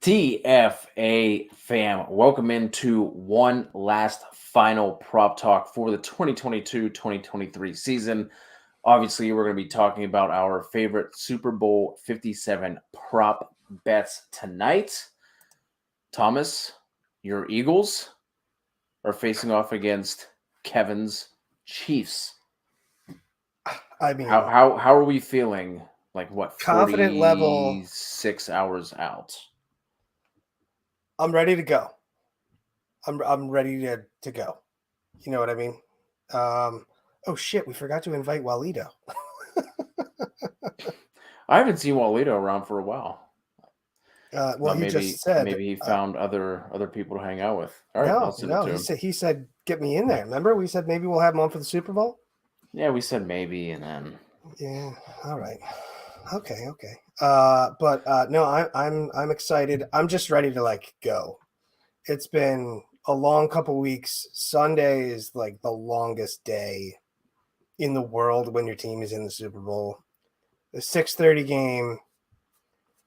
TFA fam, welcome into one last final prop talk for the 2022-2023 season. Obviously, we're going to be talking about our favorite Super Bowl 57 prop bets tonight. Thomas, your Eagles are facing off against Kevin's Chiefs. I mean, how are we feeling? Like what? Confident level 6 hours out. I'm ready to go. I'm ready to go. You know what I mean? Oh shit, we forgot to invite Walito. I haven't seen Walito around for a while. Well, he just said maybe he found other people to hang out with. All right, no, he said get me in there. Remember, we said maybe we'll have him on for the Super Bowl. Yeah, we said maybe, and then yeah, all right, okay. But no, I'm excited. I'm just ready to go. It's been a long couple weeks. Sunday is like the longest day in the world when your team is in the Super Bowl. The 6:30 game.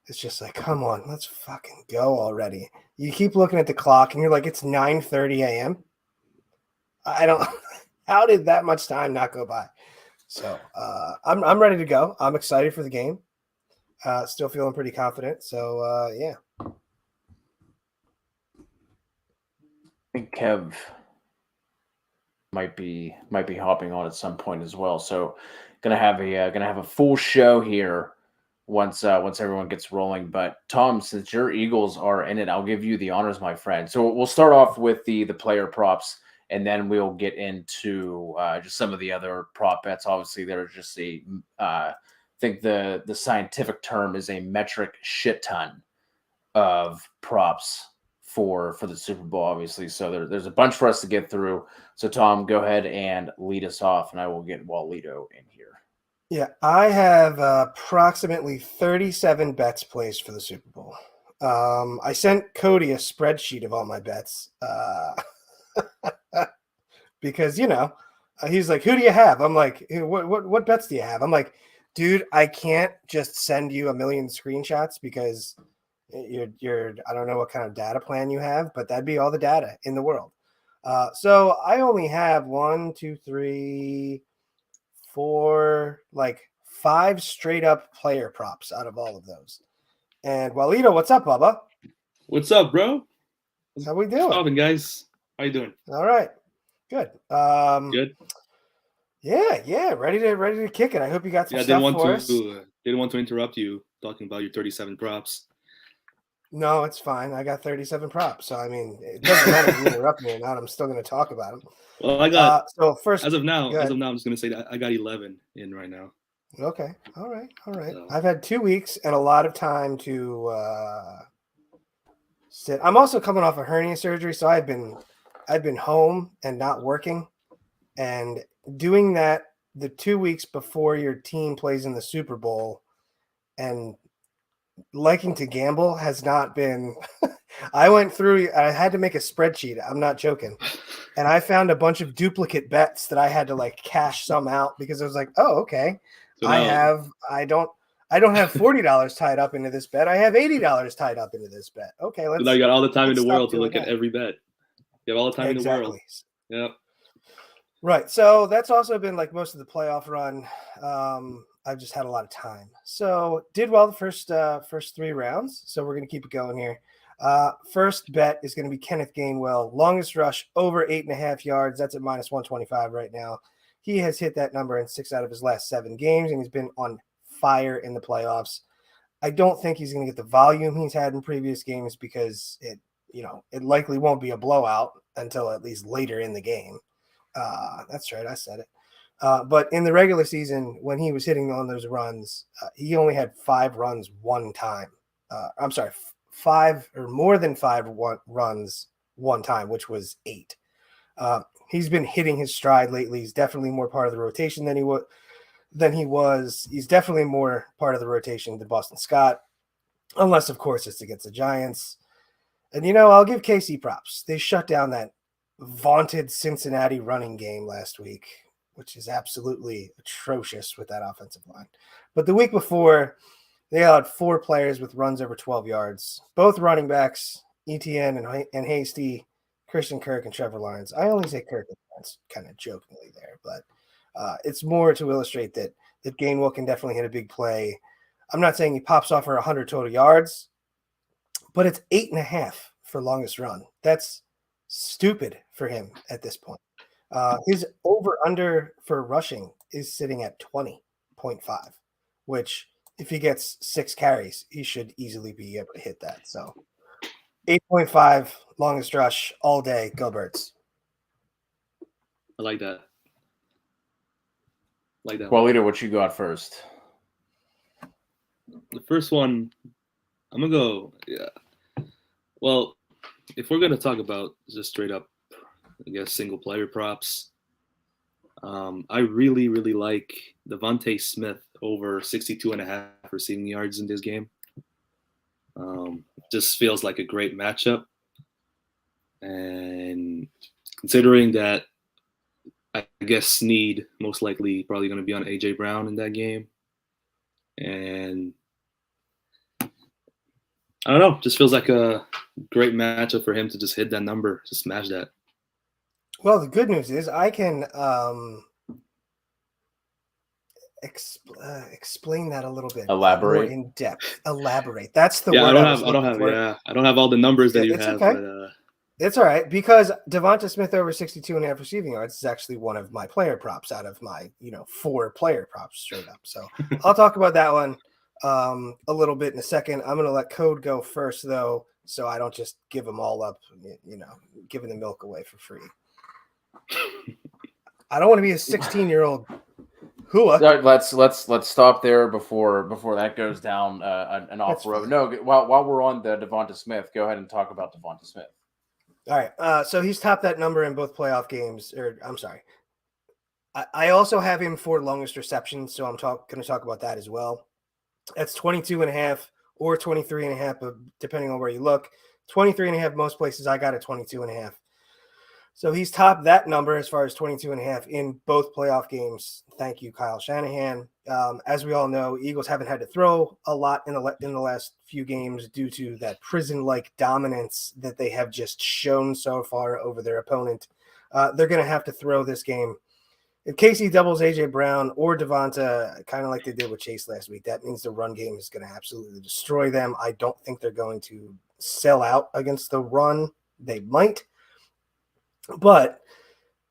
It's just like, come on, let's fucking go already. You keep looking at the clock and you're like, it's 9:30 a.m. I don't. How did that much time not go by? So I'm ready to go. I'm excited for the game. Still feeling pretty confident. So yeah. I think Kev might be hopping on at some point as well. So gonna have a full show here once everyone gets rolling. But Tom, since your Eagles are in it, I'll give you the honors, my friend. So we'll start off with the player props, and then we'll get into just some of the other prop bets. Obviously, there's just I think the scientific term is a metric shit ton of props for the Super Bowl, obviously. So there's a bunch for us to get through. So Tom, go ahead and lead us off, and I will get Walito in here. Yeah, I have approximately 37 bets placed for the Super Bowl. I sent Cody a spreadsheet of all my bets because, he's like, who do you have? I'm like, what bets do you have? I'm like, dude, I can't just send you a million screenshots because you're I don't know what kind of data plan you have, but that'd be all the data in the world. So I only have 1, 2, 3, 4, 5 straight up player props out of all of those. And Walito, what's up, Bubba? What's up, bro? How we doing? What's up, guys? How you doing? All right, good. Good. Yeah, ready to kick it. I hope you got some stuff for us. Didn't want to interrupt you talking about your 37 props. No, it's fine. I got 37 props, so I mean, it doesn't matter if you interrupt me or not. I'm still going to talk about them. Well, I got so first as of now, I'm just going to say that I got 11 in right now. Okay, all right. So. I've had 2 weeks and a lot of time to sit. I'm also coming off a hernia surgery, so I've been home and not working, and doing that the 2 weeks before your team plays in the Super Bowl, and liking to gamble has not been. I went through. I had to make a spreadsheet. I'm not joking, and I found a bunch of duplicate bets that I had to cash some out because I was like, oh, okay. So I don't have $40 tied up into this bet. I have $80 tied up into this bet. Okay, let's. So now you got all the time in the world to look at every bet. You have all the time in the world. Yeah. Right. So that's also been most of the playoff run. I've just had a lot of time. So did well the first 3 rounds. So we're going to keep it going here. First bet is going to be Kenneth Gainwell. Longest rush over 8.5 yards. That's at -125 right now. He has hit that number in 6 out of his last 7 games, and he's been on fire in the playoffs. I don't think he's going to get the volume he's had in previous games because it likely won't be a blowout until at least later in the game. That's right. I said it. But in the regular season, when he was hitting on those runs, he only had 5 runs one time. 5 or more than 5 runs one time, which was 8. He's been hitting his stride lately. He's definitely more part of the rotation than than he was. He's definitely more part of the rotation than Boston Scott, unless, of course, it's against the Giants. And, I'll give KC props. They shut down that vaunted Cincinnati running game last week, which is absolutely atrocious with that offensive line. But the week before, they allowed 4 players with runs over 12 yards, both running backs, ETN and Hasty, Christian Kirk, and Trevor Lawrence. I only say Kirk kind of jokingly there, but it's more to illustrate that Gainwell can definitely hit a big play. I'm not saying he pops off for 100 total yards, but it's 8.5 for longest run. That's stupid for him at this point. His over-under for rushing is sitting at 20.5, which if he gets 6 carries, he should easily be able to hit that. So 8.5 longest rush all day. Go Birds. I like that. Well, Lita, what you got first? The first one, I'm going to go, Well, if we're going to talk about just straight up, I guess, single player props, I really, really like Devontae Smith over 62.5 receiving yards in this game. Just feels like a great matchup. And considering that, I guess Snead most likely probably going to be on A.J. Brown in that game. And I don't know, just feels like a great matchup for him to just hit that number, to smash that. Well, the good news is I can explain that a little bit. Elaborate. More in depth. Elaborate. That's the word. I don't have all the numbers that you have. Okay. But, it's all right, because Devonta Smith over 62.5 receiving yards is actually one of my player props out of my 4 player props straight up. So I'll talk about that one a little bit in a second. I'm going to let Code go first, though, so I don't just give them all up, giving the milk away for free. I don't want to be a 16-year-old hua. Let's stop there before that goes down an off road. No, while we're on the Devonta Smith, go ahead and talk about Devonta Smith. All right. So he's topped that number in both playoff games. I'm sorry. I also have him for longest receptions, so I'm going to talk about that as well. That's 22.5 or 23.5, depending on where you look. 23.5 most places. I got a 22.5. So he's topped that number as far as 22.5 in both playoff games. Thank you, Kyle Shanahan. As we all know, Eagles haven't had to throw a lot in the last few games due to that prison-like dominance that they have just shown so far over their opponent. They're going to have to throw this game. If KC doubles A.J. Brown or Devonta, kind of like they did with Chase last week, that means the run game is going to absolutely destroy them. I don't think they're going to sell out against the run. They might. But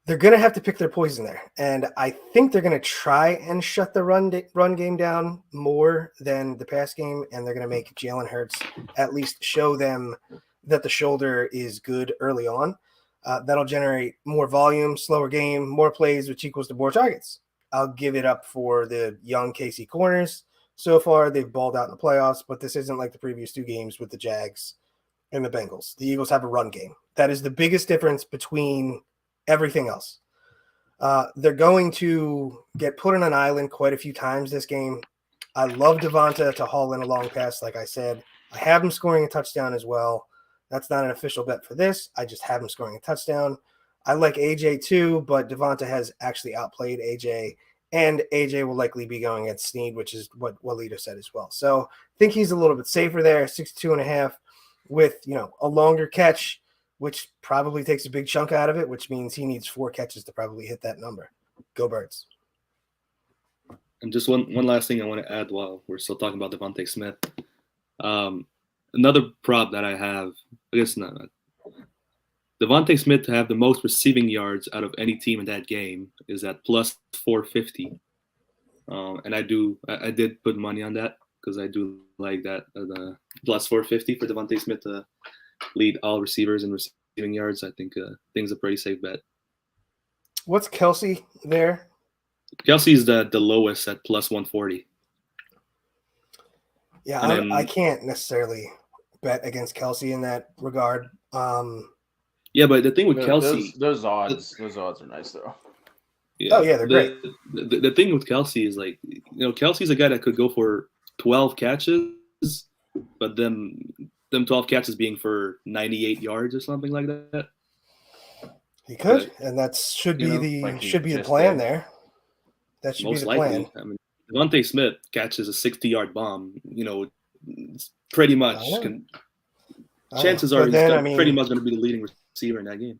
they're going to have to pick their poison there. And I think they're going to try and shut the run game down more than the pass game. And they're going to make Jalen Hurts at least show them that the shoulder is good early on. That'll generate more volume, slower game, more plays, which equals to more targets. I'll give it up for the young KC corners. So far, they've balled out in the playoffs, but this isn't like the previous 2 games with the Jags and the Bengals. The Eagles have a run game. That is the biggest difference between everything else. They're going to get put on an island quite a few times this game. I love Devonta to haul in a long pass, like I said. I have him scoring a touchdown as well. That's not an official bet for this. I just have him scoring a touchdown. I like AJ too, but Devonta has actually outplayed AJ, and AJ will likely be going at Snead, which is what Walito said as well. So I think he's a little bit safer there, 62.5, with a longer catch, which probably takes a big chunk out of it, which means he needs 4 catches to probably hit that number. Go Birds. And just one last thing I want to add while we're still talking about Devontae Smith. Another prop that I have, I guess not. Devontae Smith to have the most receiving yards out of any team in that game is at plus 450. And I did put money on that because I do like that, the plus 450 for Devontae Smith to lead all receivers in receiving yards. I think things a pretty safe bet. What's Kelsey there? Kelsey's the lowest at plus 140. Yeah, I can't necessarily bet against Kelsey in that regard. Yeah, but the thing with Kelsey, those odds are nice though. Yeah. Oh yeah, they're great. The thing with Kelsey is like, Kelsey's a guy that could go for 12 catches, but them 12 catches being for 98 yards or something like that. He could, But, and that should be like he the just plan did. there. That should most be the plan. likely. I mean, Devontae Smith catches a 60-yard bomb. It's pretty much chances are he's pretty much going to be the leading receiver in that game.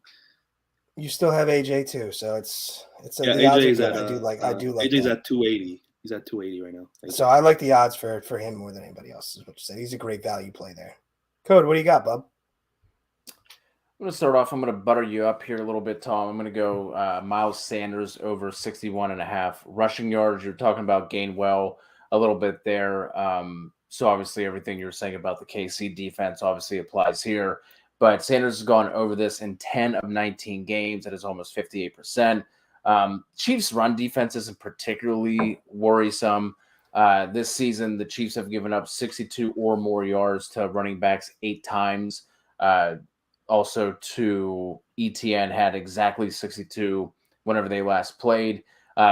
You still have AJ too, so it's the odds AJ are is good. at I do like AJ's that. at 280. He's at 280 right now. So I like the odds for him more than anybody else. Is what you said. He's a great value play there. Code, what do you got, bub? I'm going to start off. I'm going to butter you up here a little bit, Tom. I'm going to go Miles Sanders over 61.5 rushing yards. You're talking about Gainwell a little bit there. So obviously everything you're saying about the KC defense obviously applies here. But Sanders has gone over this in 10 of 19 games. That is almost 58%. Chiefs' run defense isn't particularly worrisome. This season, the Chiefs have given up 62 or more yards to running backs 8 times. Also, to ETN had exactly 62 whenever they last played.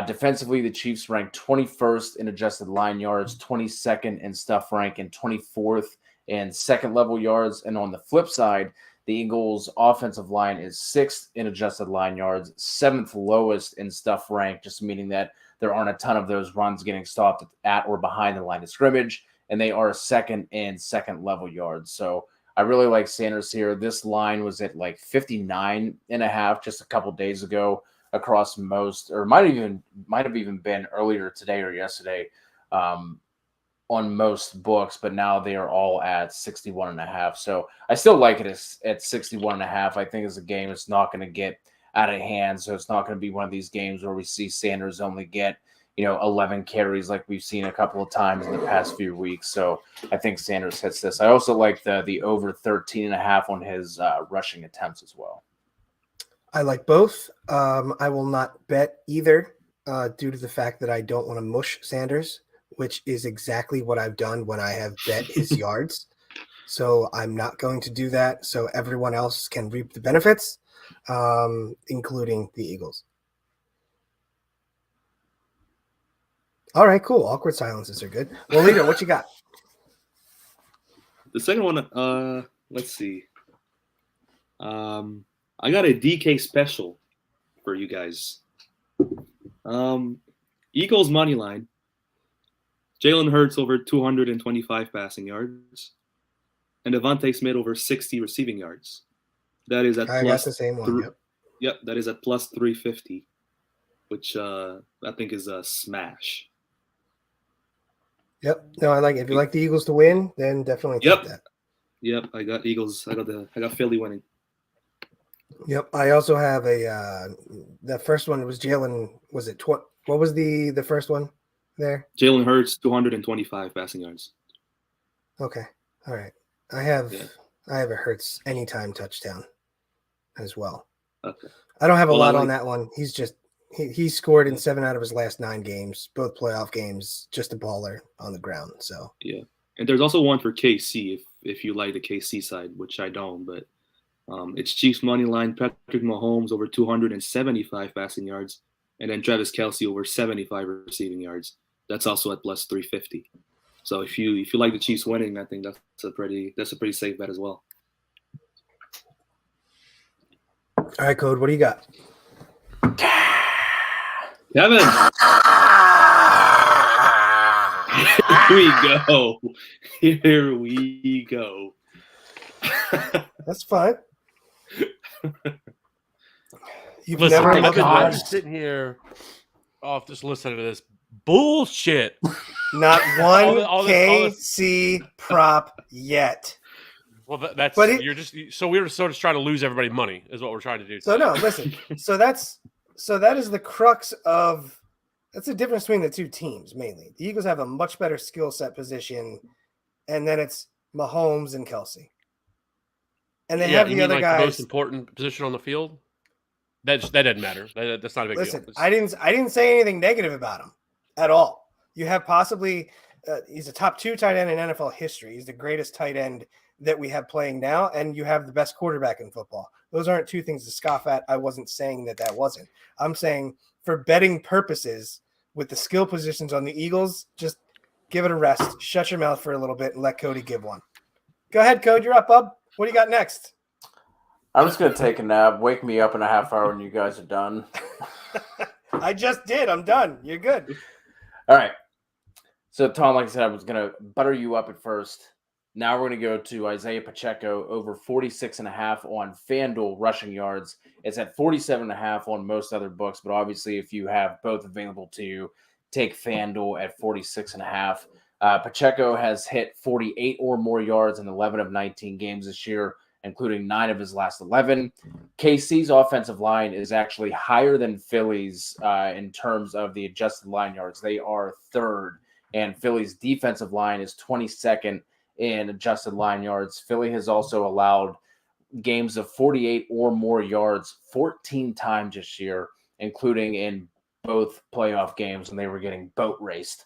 Defensively, the Chiefs ranked 21st in adjusted line yards, 22nd in stuff rank, and 24th in second level yards. And on the flip side, the Eagles' offensive line is 6th in adjusted line yards, 7th lowest in stuff rank, just meaning that there aren't a ton of those runs getting stopped at or behind the line of scrimmage, and they are 2nd in second level yards. So I really like Sanders here. This line was at like 59.5 just a couple days ago across most, or might have even been earlier today or yesterday on most books, but now they are all at 61.5. So I still like it at 61.5. I think as a game, it's not going to get out of hand. So it's not going to be one of these games where we see Sanders only get 11 carries like we've seen a couple of times in the past few weeks. So I think Sanders hits this. I also like the over 13.5 on his rushing attempts as well. I like both. I will not bet either due to the fact that I don't want to mush Sanders, which is exactly what I've done when I have bet his yards. So I'm not going to do that so everyone else can reap the benefits, including the Eagles. All right, cool. Awkward silences are good. Well, Leader, what you got? The second one, let's see. I got a DK special for you guys. Eagles money line. Jalen Hurts over 225 passing yards, and Devontae Smith over 60 receiving yards. That is at I got the same one. Yep, that is at plus 350, which I think is a smash. Yep. No, I like it. If you like the Eagles to win, then definitely take that. Yep, I got Eagles. I got Philly winning. Yep. I also have the first one was Jalen. Was it what was the first one there? Jalen Hurts 225 passing yards. Okay. All right. I have a Hurts anytime touchdown as well. Okay. I don't have a lot on that one. He's just he scored in 7 out of his last 9 games, both playoff games, just a baller on the ground. So yeah. And there's also one for KC if you like the KC side, which I don't, but it's Chiefs money line, Patrick Mahomes over 275 passing yards, and then Travis Kelce over 75 receiving yards. That's also at plus 350. So if you like the Chiefs winning, I think that's a pretty safe bet as well. All right, Code, what do you got? Kevin. Here we go. That's fine. Listen, I've been sitting here off just listening to this bullshit. Not one KC prop yet. Well, that's you're just so we're sort of trying to lose everybody money is what we're trying to do. So no, listen. So that is the crux of that's the difference between the two teams mainly. The Eagles have a much better skill set position, and then it's Mahomes and Kelce. And they have the other guys. The most important position on the field. That doesn't matter. That's not a big deal. I didn't say anything negative about him at all. You have possibly he's a top 2 tight end in NFL history. He's the greatest tight end that we have playing now, and you have the best quarterback in football. Those aren't two things to scoff at. I wasn't saying that wasn't. I'm saying for betting purposes with the skill positions on the Eagles, just give it a rest. Shut your mouth for a little bit and let Cody give one. Go ahead, Cody. You're up, bub. What do you got next? I'm just gonna take a nap. Wake me up in a half hour when you guys are done. I just did. I'm done. You're good. All right. So, Tom, like I said, I was going to butter you up at first. Now we're going to go to Isaiah Pacheco over 46.5 on FanDuel rushing yards. It's at 47.5 on most other books, but obviously if you have both available to you, take FanDuel at 46.5. Pacheco has hit 48 or more yards in 11 of 19 games this year, including 9 of his last 11. KC's offensive line is actually higher than Philly's in terms of the adjusted line yards. They are third, and Philly's defensive line is 22nd in adjusted line yards. Philly has also allowed games of 48 or more yards 14 times this year, including in both playoff games when they were getting boat raced,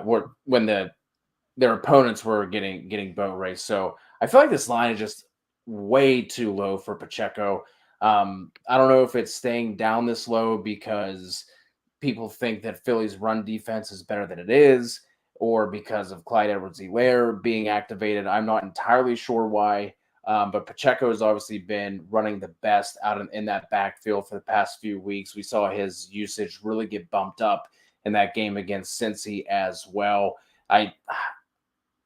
when their opponents were getting boat raced. So I feel like this line is just way too low for Pacheco. I don't know if it's staying down this low because people think that Philly's run defense is better than it is, or because of Clyde Edwards-Helaire being activated. I'm not entirely sure why, but Pacheco has obviously been running the best out in that backfield for the past few weeks. We saw his usage really get bumped up in that game against Cincy as well.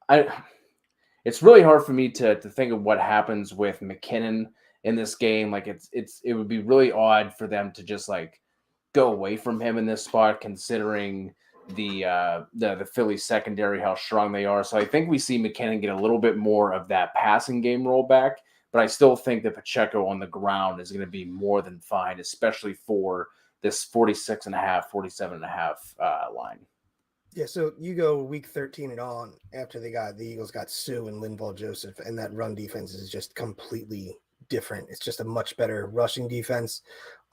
It's really hard for me to think of what happens with McKinnon in this game. Like it would be really odd for them to just like go away from him in this spot, considering the Philly secondary, how strong they are. So I think we see McKinnon get a little bit more of that passing game rollback, but I still think that Pacheco on the ground is going to be more than fine, especially for this 46.5, 47.5 line. Yeah, so you go week 13 and on after the Eagles got Sue and Linval Joseph, and that run defense is just completely different. It's just a much better rushing defense.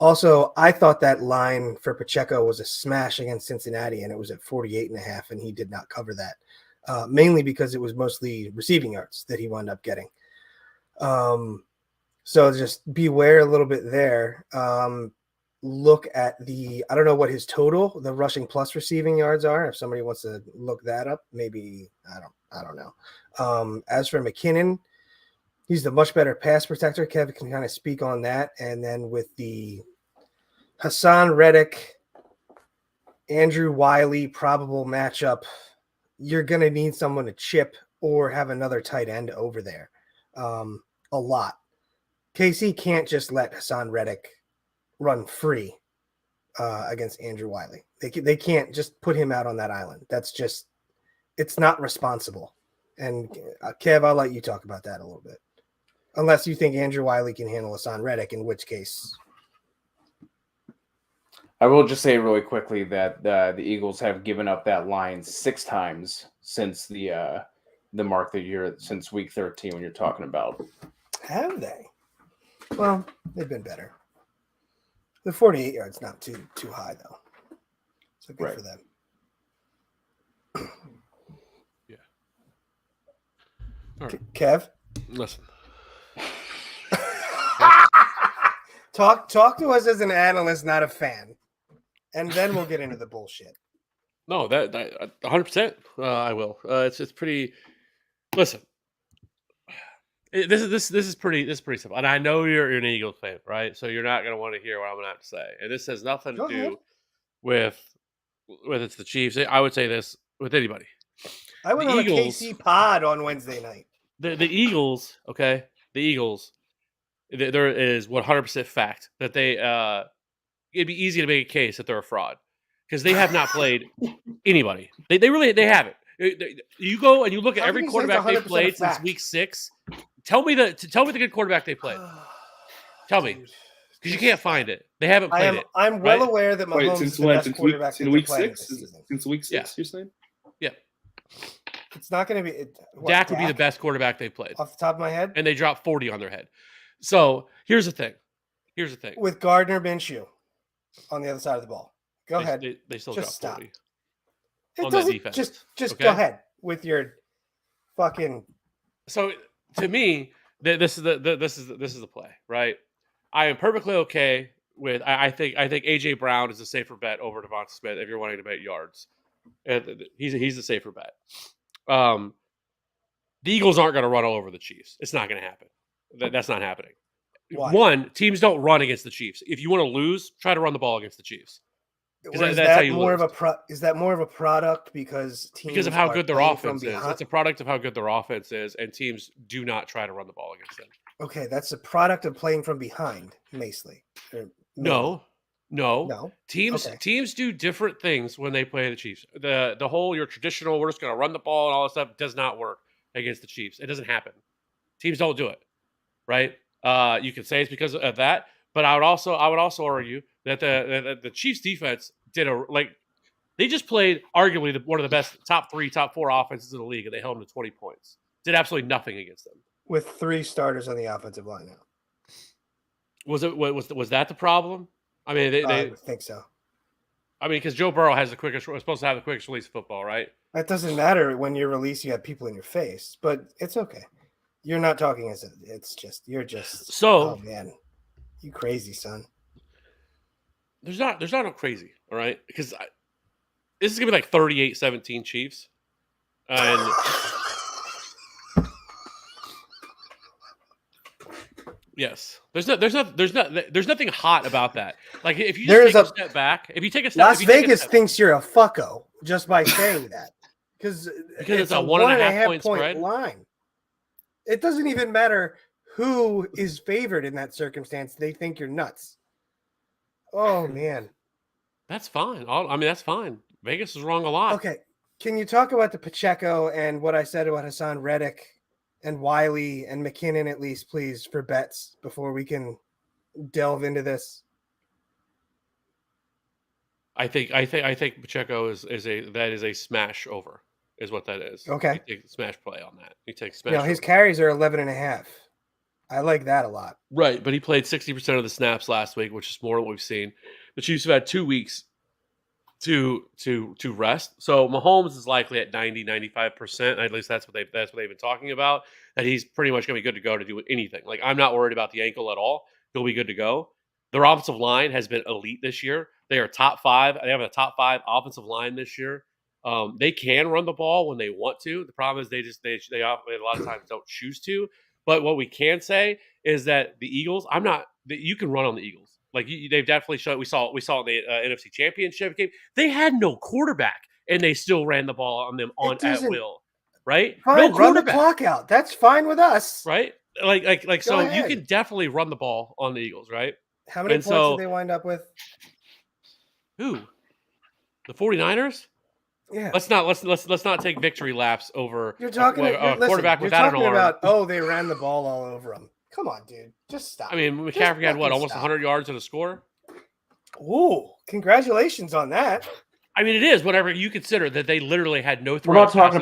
Also, I thought that line for Pacheco was a smash against Cincinnati, and it was at 48.5, and he did not cover that, mainly because it was mostly receiving yards that he wound up getting. So just beware a little bit there. Look at I don't know what his total, the rushing plus receiving yards are. If somebody wants to look that up, maybe, I don't know. As for McKinnon, he's the much better pass protector. Kevin can kind of speak on that. And then with the Hassan Reddick, Andrew Wiley probable matchup, you're going to need someone to chip or have another tight end over there. A lot. KC can't just let Hassan Reddick run free against Andrew Wiley. They can't just put him out on that island. That's just, it's not responsible. And Kev, I'll let you talk about that a little bit. Unless you think Andrew Wiley can handle Hassan Reddick, in which case. I will just say really quickly that the Eagles have given up that line 6 times since the mark that you're, since week 13 when you're talking about. Have they? Well, they've been better. The 48 yards not too high though, so good for them. Yeah. All right. Kev, listen. Talk to us as an analyst, not a fan, and then we'll get into the bullshit. No, that 100%. I will. It's pretty. Listen. This is pretty simple, and I know you're an Eagles fan, right? So you're not going to want to hear what I'm going to have to say, and this has nothing to do with it's the Chiefs. I would say this with anybody. I went on a KC pod on Wednesday night. The Eagles, okay, the Eagles. There is 100% fact that they it'd be easy to make a case that they're a fraud because they have not played anybody. They haven't. You go and you look at every quarterback they've played since week 6. Tell me the good quarterback they played. Tell me, because you can't find it. They haven't played it. I'm well aware that Mahomes is the best quarterback since week 6. Since week 6, you're saying? Yeah. It's not going to be. Dak would be the best quarterback they played off the top of my head, and they dropped 40 on their head. So here's the thing. With Gardner Minshew on the other side of the ball. Go ahead. They still just dropped 40 on that defense. Just okay? Go ahead with your fucking. So to me, this is the play, right? I am perfectly okay I think AJ Brown is a safer bet over Devonta Smith if you're wanting to bet yards. He's the safer bet. The Eagles aren't going to run all over the Chiefs. It's not going to happen. That's not happening. Why? One, teams don't run against the Chiefs. If you want to lose, try to run the ball against the Chiefs. Or is that more of a product because teams of how are good their playing offense from is? behind? It's a product of how good their offense is, and teams do not try to run the ball against them. Okay, that's a product of playing from behind, mostly. No. No. Teams do different things when they play the Chiefs. The whole your traditional we're just going to run the ball and all that stuff does not work against the Chiefs. It doesn't happen. Teams don't do it, right? You could say it's because of that, but I would also argue that the Chiefs defense they just played arguably one of the best top 3, top 4 offenses in the league, and they held them to 20 points. Did absolutely nothing against them with 3 starters on the offensive line now. Was that the problem? I mean, I would think so. I mean, because Joe Burrow was supposed to have the quickest release of football, right? That doesn't matter when you're released. You have people in your face, but it's okay. You're not talking you're just. So, oh man, you crazy son. There's not no crazy, all right? Because this is gonna be like 38-17 Chiefs, and yes, there's nothing hot about that. Like if you just take a step back, Las Vegas thinks you're a fucko just by saying that because it's a 1.5 point line. It doesn't even matter who is favored in that circumstance. They think you're nuts. Oh man, that's fine. That's fine. Vegas is wrong a lot. Okay, can you talk about the Pacheco and what I said about Hassan Reddick and Wiley and McKinnon at least, please, for bets before we can delve into this? I think Pacheco is a smash over, is what that is. Okay, you take the smash play on that. You take smash. No, his carries are 11.5. I like that a lot. Right, but he played 60% of the snaps last week, which is more than what we've seen. The Chiefs have had 2 weeks to rest. So Mahomes is likely at 90-95%. At least that's what they've been talking about. That he's pretty much going to be good to go to do anything. Like I'm not worried about the ankle at all. He'll be good to go. Their offensive line has been elite this year. They are top 5. They have a top 5 offensive line this year. They can run the ball when they want to. The problem is they a lot of times don't choose to. But what we can say is that the Eagles, you can run on the Eagles. Like they've definitely shown. We saw in the NFC Championship game. They had no quarterback, and they still ran the ball on them at will. Right? Fine, no run the clock out. That's fine with us. Right? Like so ahead. You can definitely run the ball on the Eagles, right? How many points did they wind up with? Who? The 49ers? Yeah. Let's not take victory laps over you're talking a quarterback without an arm. About they ran the ball all over them. Come on, dude. Just stop. I mean, McCaffrey had almost 100 yards and a score? Ooh, congratulations on that. I mean, it is whatever you consider that they literally had no threat. We're talking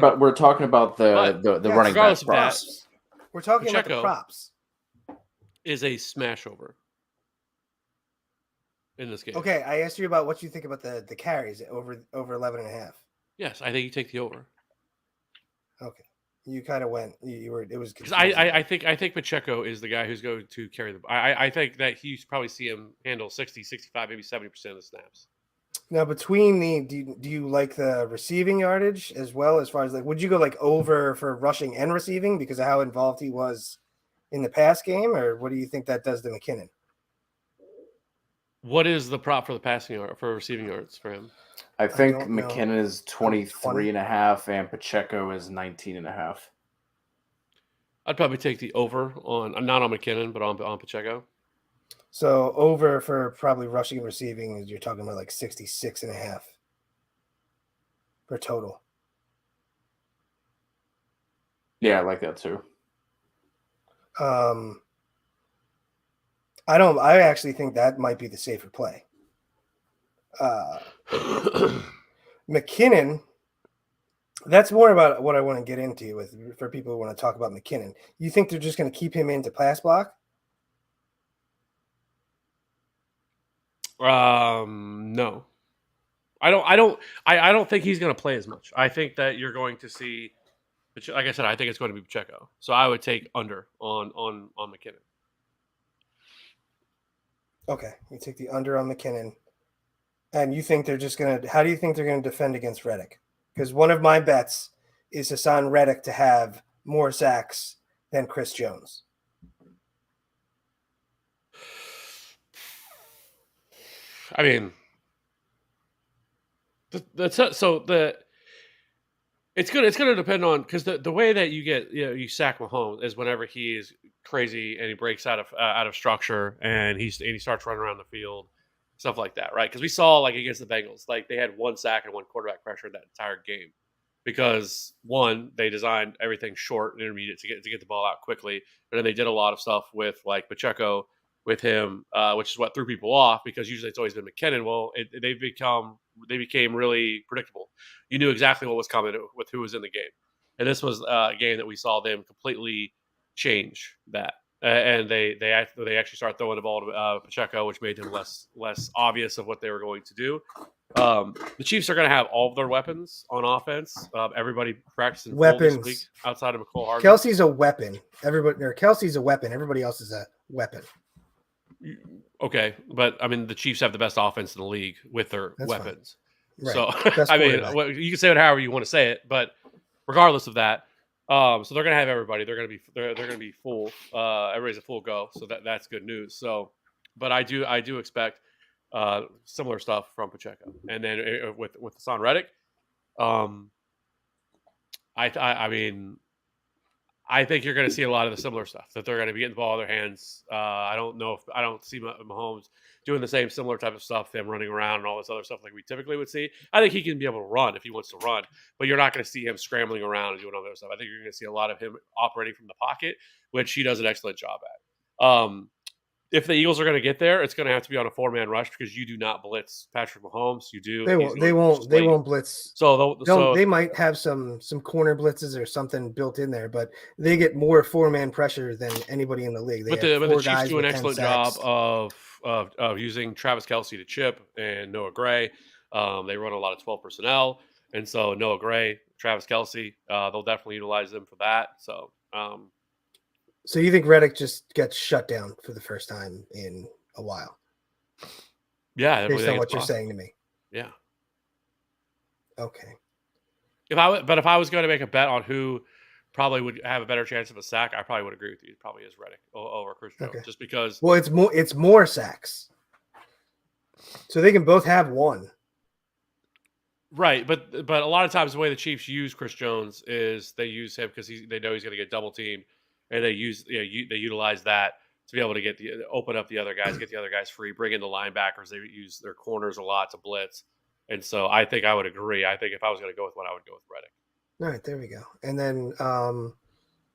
about the running back props. We're talking about the props. Is a smash over in this game. Okay, I asked you about what you think about the carries over 11.5. Yes, I think you take the over. Okay. You kind of went. It was. I think Pacheco is the guy who's going to carry the. I think that you probably see him handle 60, 65, maybe 70% of the snaps. Now, between do you like the receiving yardage as well as far as would you go over for rushing and receiving because of how involved he was in the pass game, or what do you think that does to McKinnon? What is the prop for the passing yard for receiving yards for him? I think McKinnon is 23.5 and Pacheco is 19.5. I'd probably take the over on not on McKinnon, but on Pacheco. So over for probably rushing and receiving, you're talking about 66.5 for total. Yeah, I like that too. I actually think that might be the safer play. McKinnon, that's more about what I want to get into with for people who want to talk about McKinnon. You think they're just going to keep him into pass block? No. I don't think he's going to play as much. I think that you're going to see, like I said, I think it's going to be Pacheco. So I would take under on McKinnon. Okay, you take the under on McKinnon, and you think they're just gonna. How do you think they're gonna defend against Reddick? Because one of my bets is Hassan Reddick to have more sacks than Chris Jones. I mean, it's gonna depend on, because the way that you sack Mahomes is whenever he is crazy and he breaks out of structure and he starts running around the field, stuff like that, right? Because we saw, like, against the Bengals, like, they had one sack and one quarterback pressure that entire game, because one, they designed everything short and intermediate to get the ball out quickly, and then they did a lot of stuff with, like, Pacheco with him, which is what threw people off, because usually it's always been McKinnon. Well, they became really predictable. You knew exactly what was coming with who was in the game, and this was a game that we saw them completely change that. And they actually started throwing the ball to Pacheco, which made them less obvious of what they were going to do. The Chiefs are going to have all of their weapons on offense. Everybody practicing full this week Weapons. outside of McCole Hardman. Kelsey's a weapon. Kelsey's a weapon. Everybody else is a weapon. Okay, but I mean, the Chiefs have the best offense in the league with their That's weapons. Right. So Best I mean, quarterback. you can say it however you want to say it, but regardless of that, so they're going to have everybody. They're going to be full. Everybody's a full go. So that's good news. So, but I do expect similar stuff from Pacheco, and then with Hassan Reddick, I mean, I think you're going to see a lot of the similar stuff, that they're going to be getting the ball in their hands. I don't see Mahomes doing the same similar type of stuff, them running around and all this other stuff like we typically would see. I think he can be able to run if he wants to run, but you're not going to see him scrambling around and doing all that stuff. I think you're going to see a lot of him operating from the pocket, which he does an excellent job at. If the Eagles are going to get there, it's going to have to be on a 4-man rush, because you do not blitz Patrick Mahomes. You do. They won't. They won't. They won't blitz. They might have some corner blitzes or something built in there, but they get more 4-man pressure than anybody in the league. But the Chiefs do an excellent job of using Travis Kelce to chip and Noah Gray. They run a lot of 12 personnel, and so Noah Gray, Travis Kelce, they'll definitely utilize them for that. So you think Reddick just gets shut down for the first time in a while? Yeah, based on what you're saying to me. Yeah. Okay. If I was going to make a bet on who probably would have a better chance of a sack, I probably would agree with you. It probably is Reddick over Chris Jones, just because. Well, it's more sacks, so they can both have one. Right, but a lot of times the way the Chiefs use Chris Jones is they use him because they know he's going to get double teamed, and they utilize that to be able to open up the other guys, get the other guys free, bring in the linebackers. They use their corners a lot to blitz, and so I think I would agree. I think if I was going to go with one, I would go with Reddick. All right, there we go. And then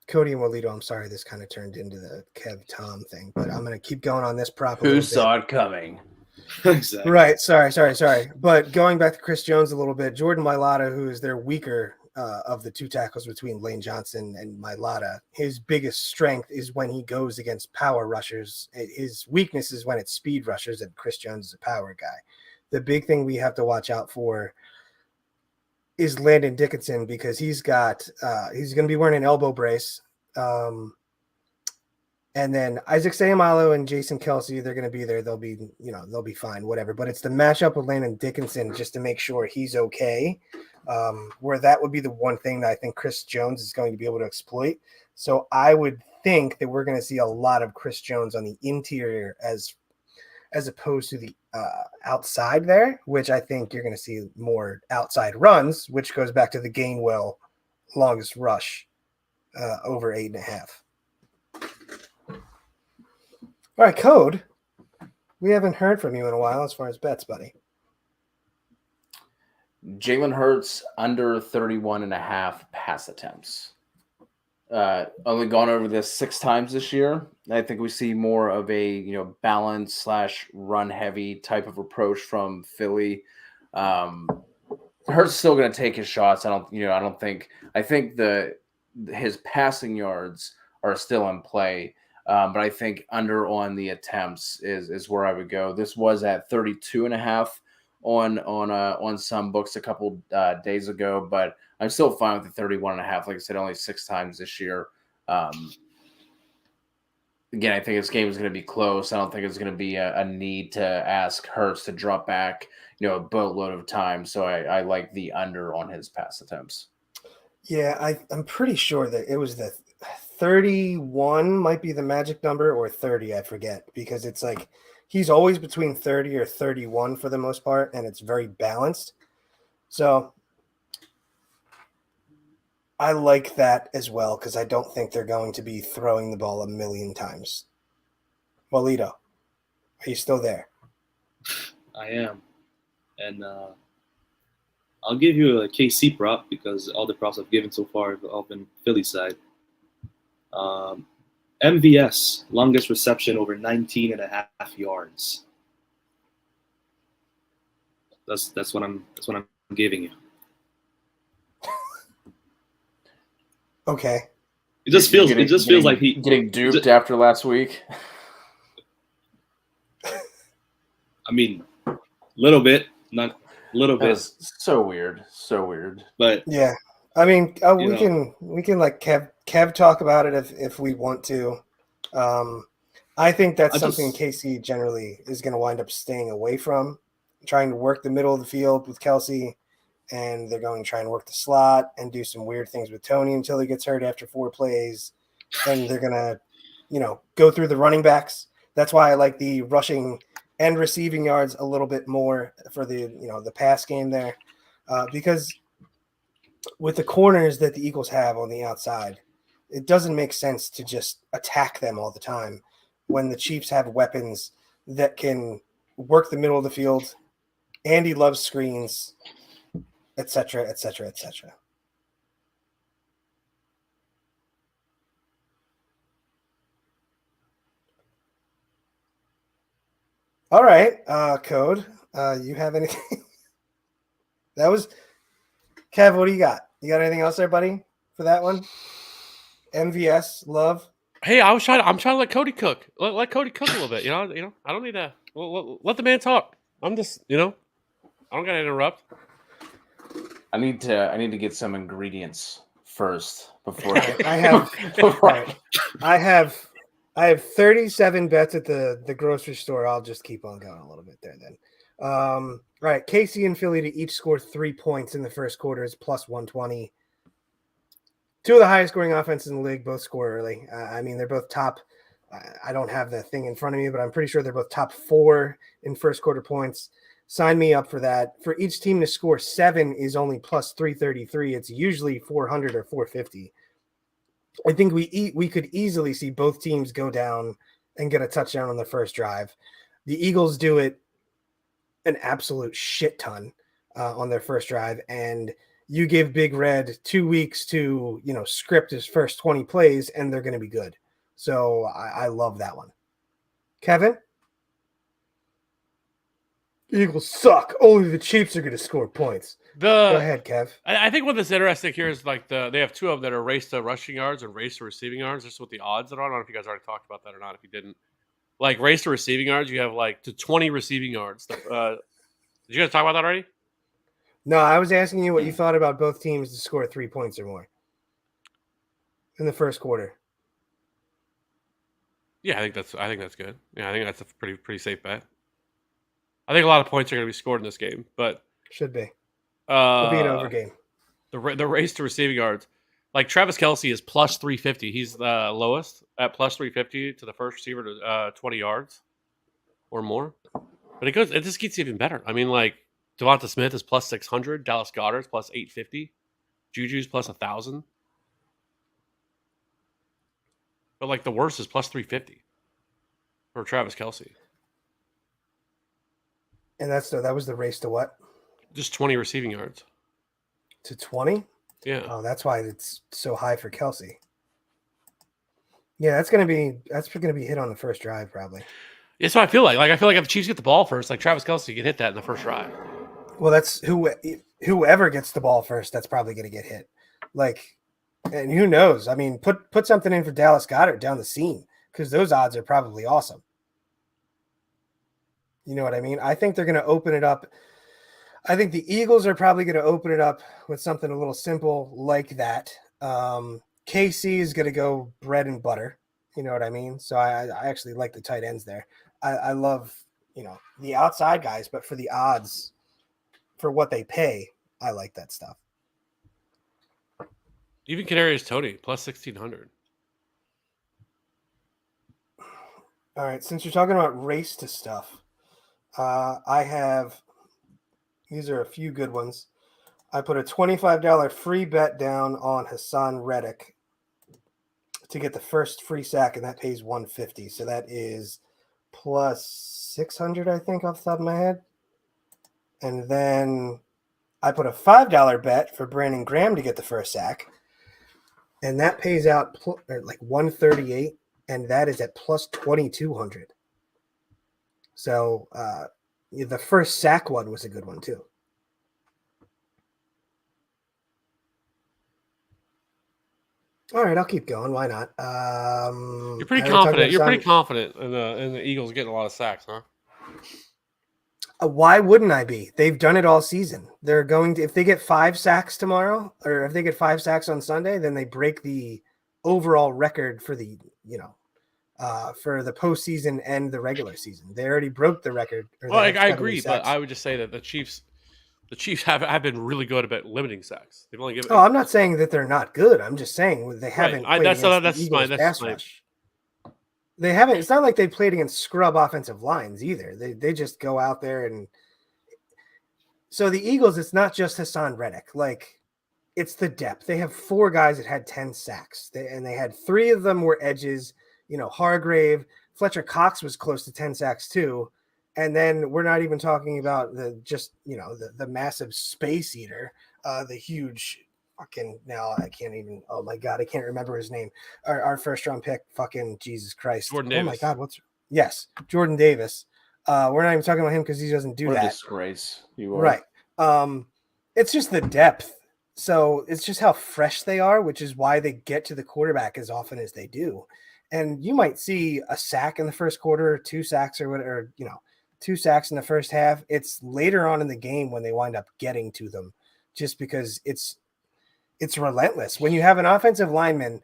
Cody and Walito, I'm sorry this kind of turned into the Kev Tom thing, but I'm going to keep going on this prop. Who saw it coming? Exactly. Right. Sorry. But going back to Chris Jones a little bit, Jordan Mailata, who is their weaker of the two tackles between Lane Johnson and Mailata, his biggest strength is when he goes against power rushers. His weakness is when it's speed rushers, and Chris Jones is a power guy. The big thing we have to watch out for is Landon Dickinson, because he's going to be wearing an elbow brace. And then Isaac Seumalo and Jason Kelce, they're going to be there. They'll be fine, whatever. But it's the matchup with Landon Dickinson just to make sure he's okay, where that would be the one thing that I think Chris Jones is going to be able to exploit. So I would think that we're going to see a lot of Chris Jones on the interior as opposed to the outside there, which I think you're going to see more outside runs, which goes back to the Gainwell longest rush over 8.5. All right, Code. We haven't heard from you in a while as far as bets, buddy. Jalen Hurts under 31.5 pass attempts. Only gone over this 6 times this year. I think we see more of a balance / run heavy type of approach from Philly. Hurts still going to take his shots. I think his passing yards are still in play. But I think under on the attempts is where I would go. This was at 32.5 on some books a couple days ago, but I'm still fine with the 31.5. Like I said, only 6 times this year. Again, I think this game is going to be close. I don't think it's going to be a need to ask Hurts to drop back, a boatload of time. So I like the under on his pass attempts. Yeah, I'm pretty sure that it was the 31 might be the magic number, or 30, I forget, because it's like he's always between 30 or 31 for the most part, and it's very balanced. So I like that as well, because I don't think they're going to be throwing the ball a million times. Walito, are you still there? I am, and I'll give you a KC prop because all the props I've given so far have all been Philly side. MVS, longest reception over 19 and a half yards. That's what I'm giving you. Okay. It just feels like he getting duped after last week. I mean, little bit, not a little bit. So weird. But yeah, I mean, we can like Kev talk about it if we want to. I think that's something KC generally is going to wind up staying away from, trying to work the middle of the field with Kelsey, and they're going to try and work the slot and do some weird things with Tony until he gets hurt after 4 plays. And they're going to, go through the running backs. That's why I like the rushing and receiving yards a little bit more for the, the pass game there. Because with the corners that the Eagles have on the outside, it doesn't make sense to just attack them all the time when the Chiefs have weapons that can work the middle of the field. Andy loves screens, et cetera, et cetera, et cetera. All right, Code, you have anything? That was Kev. What do you got? You got anything else there, buddy, for that one? MVS, love. Hey, I'm trying to let Cody cook. Let Cody cook a little bit. I don't need to let the man talk. I'm just, I don't gotta interrupt. I need to get some ingredients first before I have 37 bets at the grocery store. I'll just keep on going a little bit there then. All right, KC and Philly to each score 3 points in the first quarter is plus 120. 2 of the highest scoring offenses in the league both score early. I mean, they're both top. I don't have the thing in front of me, but I'm pretty sure they're both top 4 in first quarter points. Sign me up for that. For each team to score 7 is only plus 333. It's usually 400 or 450. I think we could easily see both teams go down and get a touchdown on the first drive. The Eagles do it an absolute shit ton on their first drive, and you give Big Red 2 weeks to script his first 20 plays, and they're going to be good. So I love that one. Kevin? Eagles suck. Only the Chiefs are going to score points. Go ahead, Kev. I think what's interesting here is like they have 2 of them that are race to rushing yards and race to receiving yards. Just what the odds are on. I don't know if you guys already talked about that or not. If you didn't, like race to receiving yards, you have like to 20 receiving yards. Did you guys talk about that already? No, I was asking you what you thought about both teams to score 3 points or more in the first quarter. Yeah, I think that's good. Yeah, I think that's a pretty safe bet. I think a lot of points are going to be scored in this game, but should be. It'll be an over game. The race to receiving yards, like Travis Kelce is plus 350. He's the lowest at plus 350 to the first receiver to 20 yards or more. But it just gets even better. I mean, like Devonta Smith is plus 600, Dallas Goedert's plus 850, Juju's plus 1,000. But like the worst is plus 350 for Travis Kelce. And that was the race to what? Just 20 receiving yards. To 20? Yeah. Oh, that's why it's so high for Kelce. Yeah, that's gonna be hit on the first drive, probably. Yeah, so I feel like if the Chiefs get the ball first, like Travis Kelce can hit that in the first drive. Well, that's whoever gets the ball first, that's probably gonna get hit. Like, and who knows? I mean, put something in for Dallas Goedert down the seam, because those odds are probably awesome. You know what I mean? I think they're going to open it up. I think the Eagles are probably going to open it up with something a little simple like that. KC is going to go bread and butter You know what I mean? So I actually like the tight ends there. I love, the outside guys, but for the odds, for what they pay, I like that stuff. Even Kadarius Toney plus 1,600. All right, since you're talking about race to stuff, I have, these are a few good ones. I put a $25 free bet down on Hassan Reddick to get the first free sack, and that pays $150. So that is plus 600, I think, off the top of my head. And then I put a $5 bet for Brandon Graham to get the first sack, and that pays out like 138, and that is at plus 2,200. So the first sack one was a good one too. All right, I'll keep going. Why not? You're pretty confident. You're pretty confident in the Eagles getting a lot of sacks, huh? Why wouldn't I be? They've done it all season. They're going to, if they get 5 sacks tomorrow, or if they get 5 sacks on Sunday, then they break the overall record for the, for the postseason and the regular season. They already broke the record. Well, I agree, but I would just say that the Chiefs have been really good about limiting sacks. They've only given. Oh, I'm not saying that they're not good. I'm just saying they haven't. Right. Played against the Eagles pass rush. They haven't. It's not like they played against scrub offensive lines either. They just go out there and. So the Eagles, it's not just Hassan Reddick. Like, it's the depth. They have 4 guys that had 10 sacks, and they had 3 of them were edges. Hargrave, Fletcher Cox was close to 10 sacks too. And then we're not even talking about the massive space eater, the huge fucking, now I can't even, oh my God, I can't remember his name. Our first round pick, fucking Jesus Christ. Jordan Davis. Oh my God, yes, Jordan Davis. We're not even talking about him because he doesn't do that. What a disgrace you are. Right. It's just the depth. So it's just how fresh they are, which is why they get to the quarterback as often as they do. And you might see a sack in the first quarter, 2 sacks or whatever, 2 sacks in the first half. It's later on in the game when they wind up getting to them, just because it's relentless. When you have an offensive lineman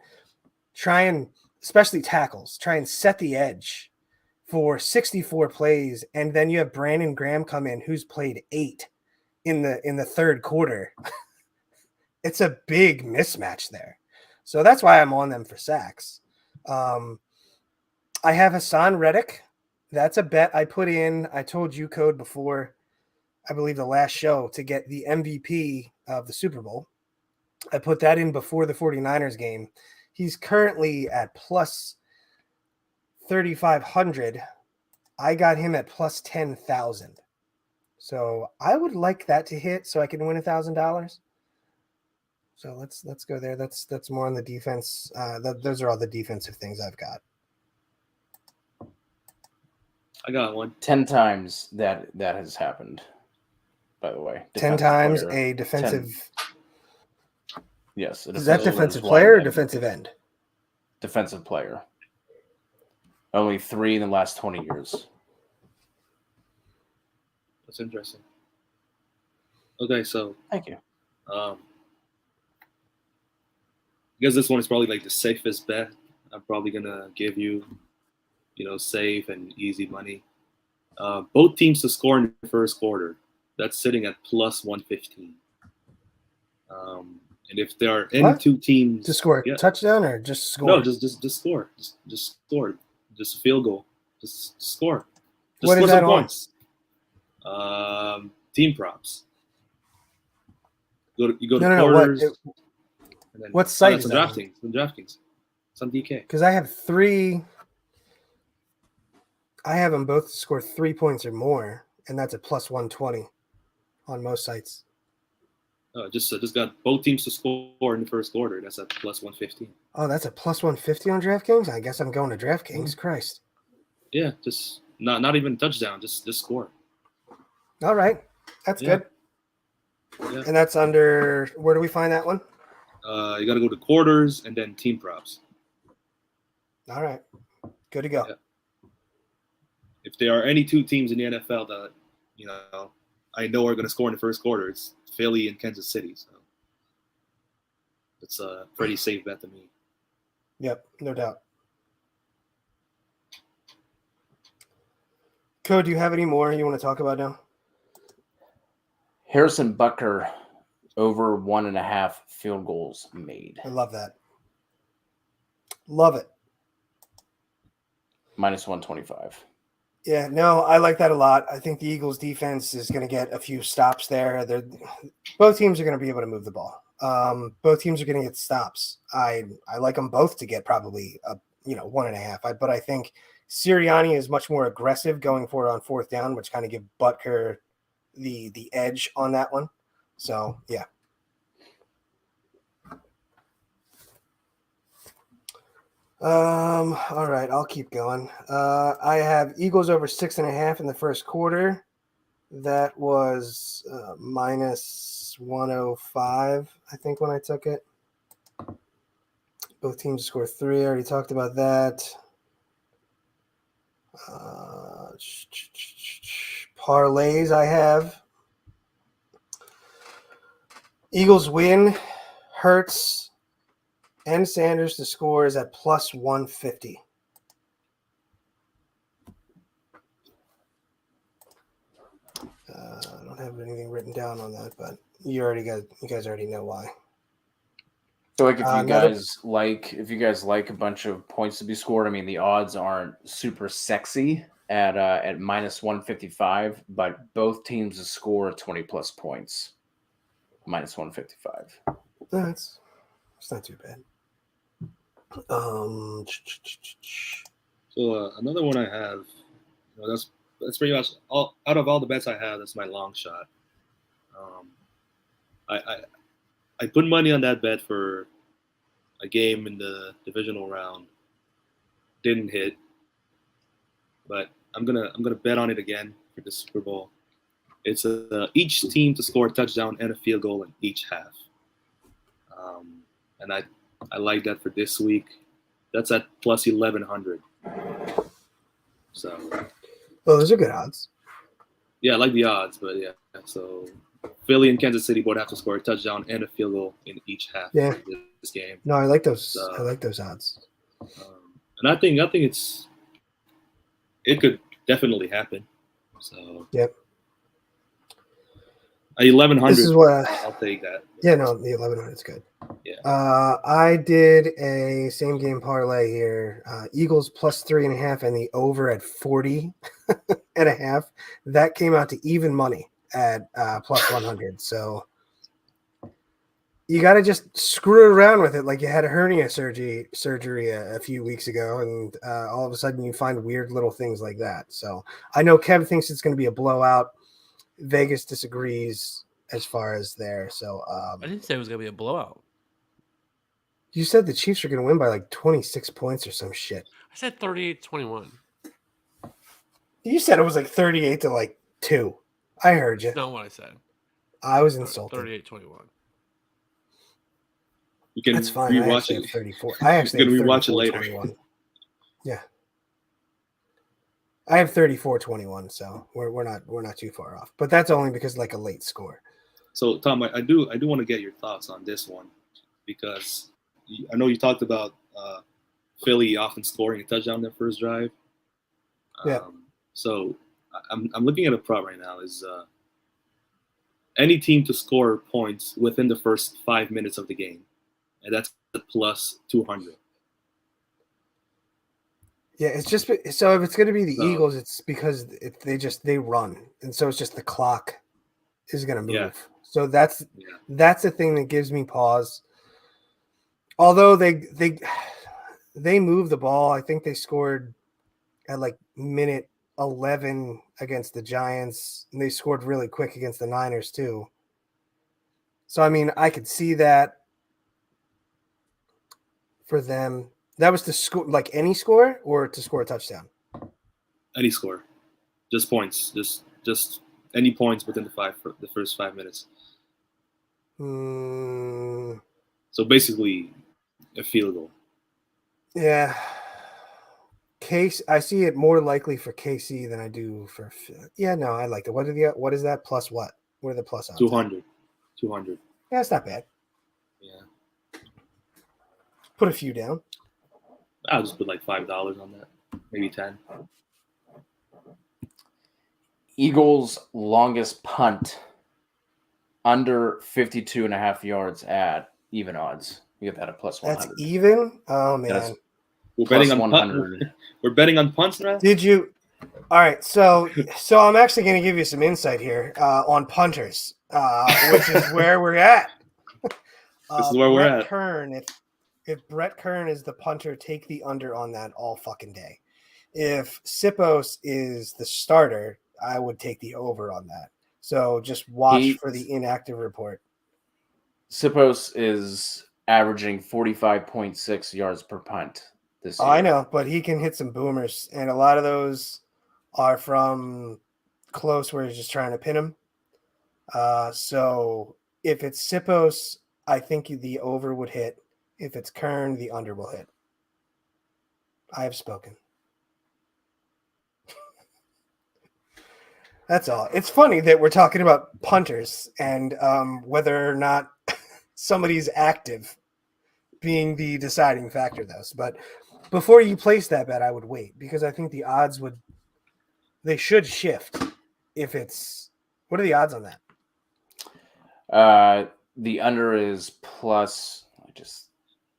especially tackles, try and set the edge for 64 plays, and then you have Brandon Graham come in who's played 8 in the third quarter. It's a big mismatch there. So that's why I'm on them for sacks. I have Hassan Reddick. That's a bet I put in. I told you, Code, before, I believe the last show, to get the MVP of the Super Bowl. I put that in before the 49ers game. He's currently at plus 3,500. I got him at plus 10,000. So I would like that to hit so I can win $1,000. So let's go there. That's more on the defense. Those are all the defensive things I've got. I got one. 10 times that has happened, by the way. 10 times player. A defensive. 10. Yes. Is that defensive player or defensive end? Defensive player. Only 3 in the last 20 years. That's interesting. Okay, so. Thank you. I guess this one is probably like the safest bet. I'm probably going to give you, safe and easy money. Both teams to score in the first quarter. That's sitting at plus 115. And if there are any 2 teams to score a touchdown or just score? No, just score. Just score. Just a field goal. Just score. Just what score is that some on? Points. Team props. You go to quarters. What site is that? DraftKings. It's on DK. Because I have 3. I have them both to score 3 points or more, and that's a plus 120 on most sites. Just got both teams to score in the first quarter. That's at plus 115. Oh, that's a plus 150 on DraftKings? I guess I'm going to DraftKings. Christ. Yeah, just not even touchdown. Just score. All right. That's good. Yeah. And that's under, where do we find that one? You got to go to quarters and then team props. All right. Good to go. Yeah. If there are any 2 teams in the NFL that, I know are going to score in the first quarter, it's Philly and Kansas City. So it's a pretty safe bet to me. Yep, no doubt. Code, do you have any more you want to talk about now? Harrison Butker over 1.5 field goals made. I love that. Love it. Minus 125. Yeah, no, I like that a lot. I think the Eagles defense is going to get a few stops there. Both teams are going to be able to move the ball. Both teams are going to get stops. I like them both to get probably 1.5. But I think Sirianni is much more aggressive going for it on fourth down, which kind of give Butker the edge on that one. So yeah. All right, I'll keep going. I have Eagles over 6.5 in the first quarter. That was minus 105, I think, when I took it. Both teams scored 3. I already talked about that. Parlays I have. Eagles win. Hurts and Sanders to score is at plus 150. I don't have anything written down on that, but you guys already know why. So like if you guys like a bunch of points to be scored, I mean the odds aren't super sexy at minus 155, but both teams to score 20 plus points. Minus 155. It's not too bad. So another one I have, that's pretty much out of all the bets I have. That's my long shot. I put money on that bet for a game in the divisional round. Didn't hit, but I'm gonna bet on it again for the Super Bowl. It's each team to score a touchdown and a field goal in each half. And I like that for this week. That's at plus 1,100. So. Well, those are good odds. Yeah, I like the odds, but yeah. So Philly and Kansas City both have to score a touchdown and a field goal in each half of this game. No, I like those. I like those odds. And I think it could definitely happen. So yep. At 1,100, this is what I'll take that. Yeah, no, the 1,100 is good. Yeah. I did a same game parlay here. Eagles plus 3.5 and the over at 40.5. That came out to even money at plus 100. So you got to just screw around with it like you had a hernia surgery a few weeks ago, and all of a sudden you find weird little things like that. So I know Kev thinks it's going to be a blowout. Vegas disagrees as far as there. So I didn't say it was going to be a blowout. You said the Chiefs are going to win by like 26 points or some shit. I said 38-21. You said it was like 38 to like 2. I heard you. That's not what I said. I was insulted. 38-21. That's fine. I actually have 34. I actually have 34-21. Yeah. I have 34-21, so we're not too far off. But that's only because like a late score. So Tom, I do want to get your thoughts on this one, because I know you talked about Philly often scoring a touchdown their first drive. Yeah. So I'm looking at a prop right now. Is any team to score points within the first 5 minutes of the game, and that's plus 200. Yeah, it's just so if it's going to be the Eagles, it's because they run, and so it's just the clock is going to move. Yeah. So that's the thing that gives me pause. Although they move the ball, I think they scored at like minute 11 against the Giants, and they scored really quick against the Niners too. So I mean, I could see that for them. That was to score like any score or to score a touchdown? Any score. Just points. Just any points within the first 5 minutes. So basically a field goal. Yeah. I see it more likely for KC than I do for no, I like it. What is that plus what? What are the plus odds? 200. Yeah, it's not bad. Yeah. Put a few down. I'll just put like $5 on that. Maybe 10. Eagles' longest punt under 52.5 yards at even odds. You get that at plus 100. That's even. Oh man. That is We're plus betting on 100. We're betting on punts now. Did you? All right, so I'm actually going to give you some insight here on punters, which is where we're at. This is where we're Brett at. Kern, if Brett Kern is the punter, take the under on that all fucking day. If Sipos is the starter, I would take the over on that. So just watch for the inactive report. Sipos is averaging 45.6 yards per punt this year. I know, but he can hit some boomers, and a lot of those are from close where he's just trying to pin him. So if it's Sipos, I think the over would hit. If it's Kern, the under will hit. I have spoken. That's all. It's funny that we're talking about punters and whether or not somebody's active being the deciding factor, though. But before you place that bet, I would wait because I think the odds they should shift if it's. What are the odds on that? The under is plus.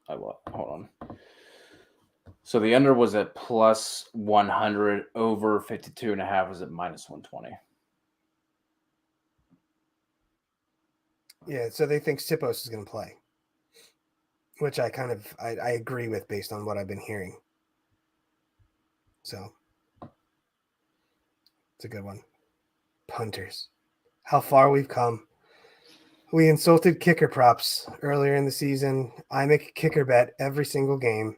Hold on. So the under was at plus 100. Over 52.5 was at minus 120. Yeah, so they think Sipos is going to play, which I agree with based on what I've been hearing. So it's a good one. Punters. How far we've come. We insulted kicker props earlier in the season. I make a kicker bet every single game.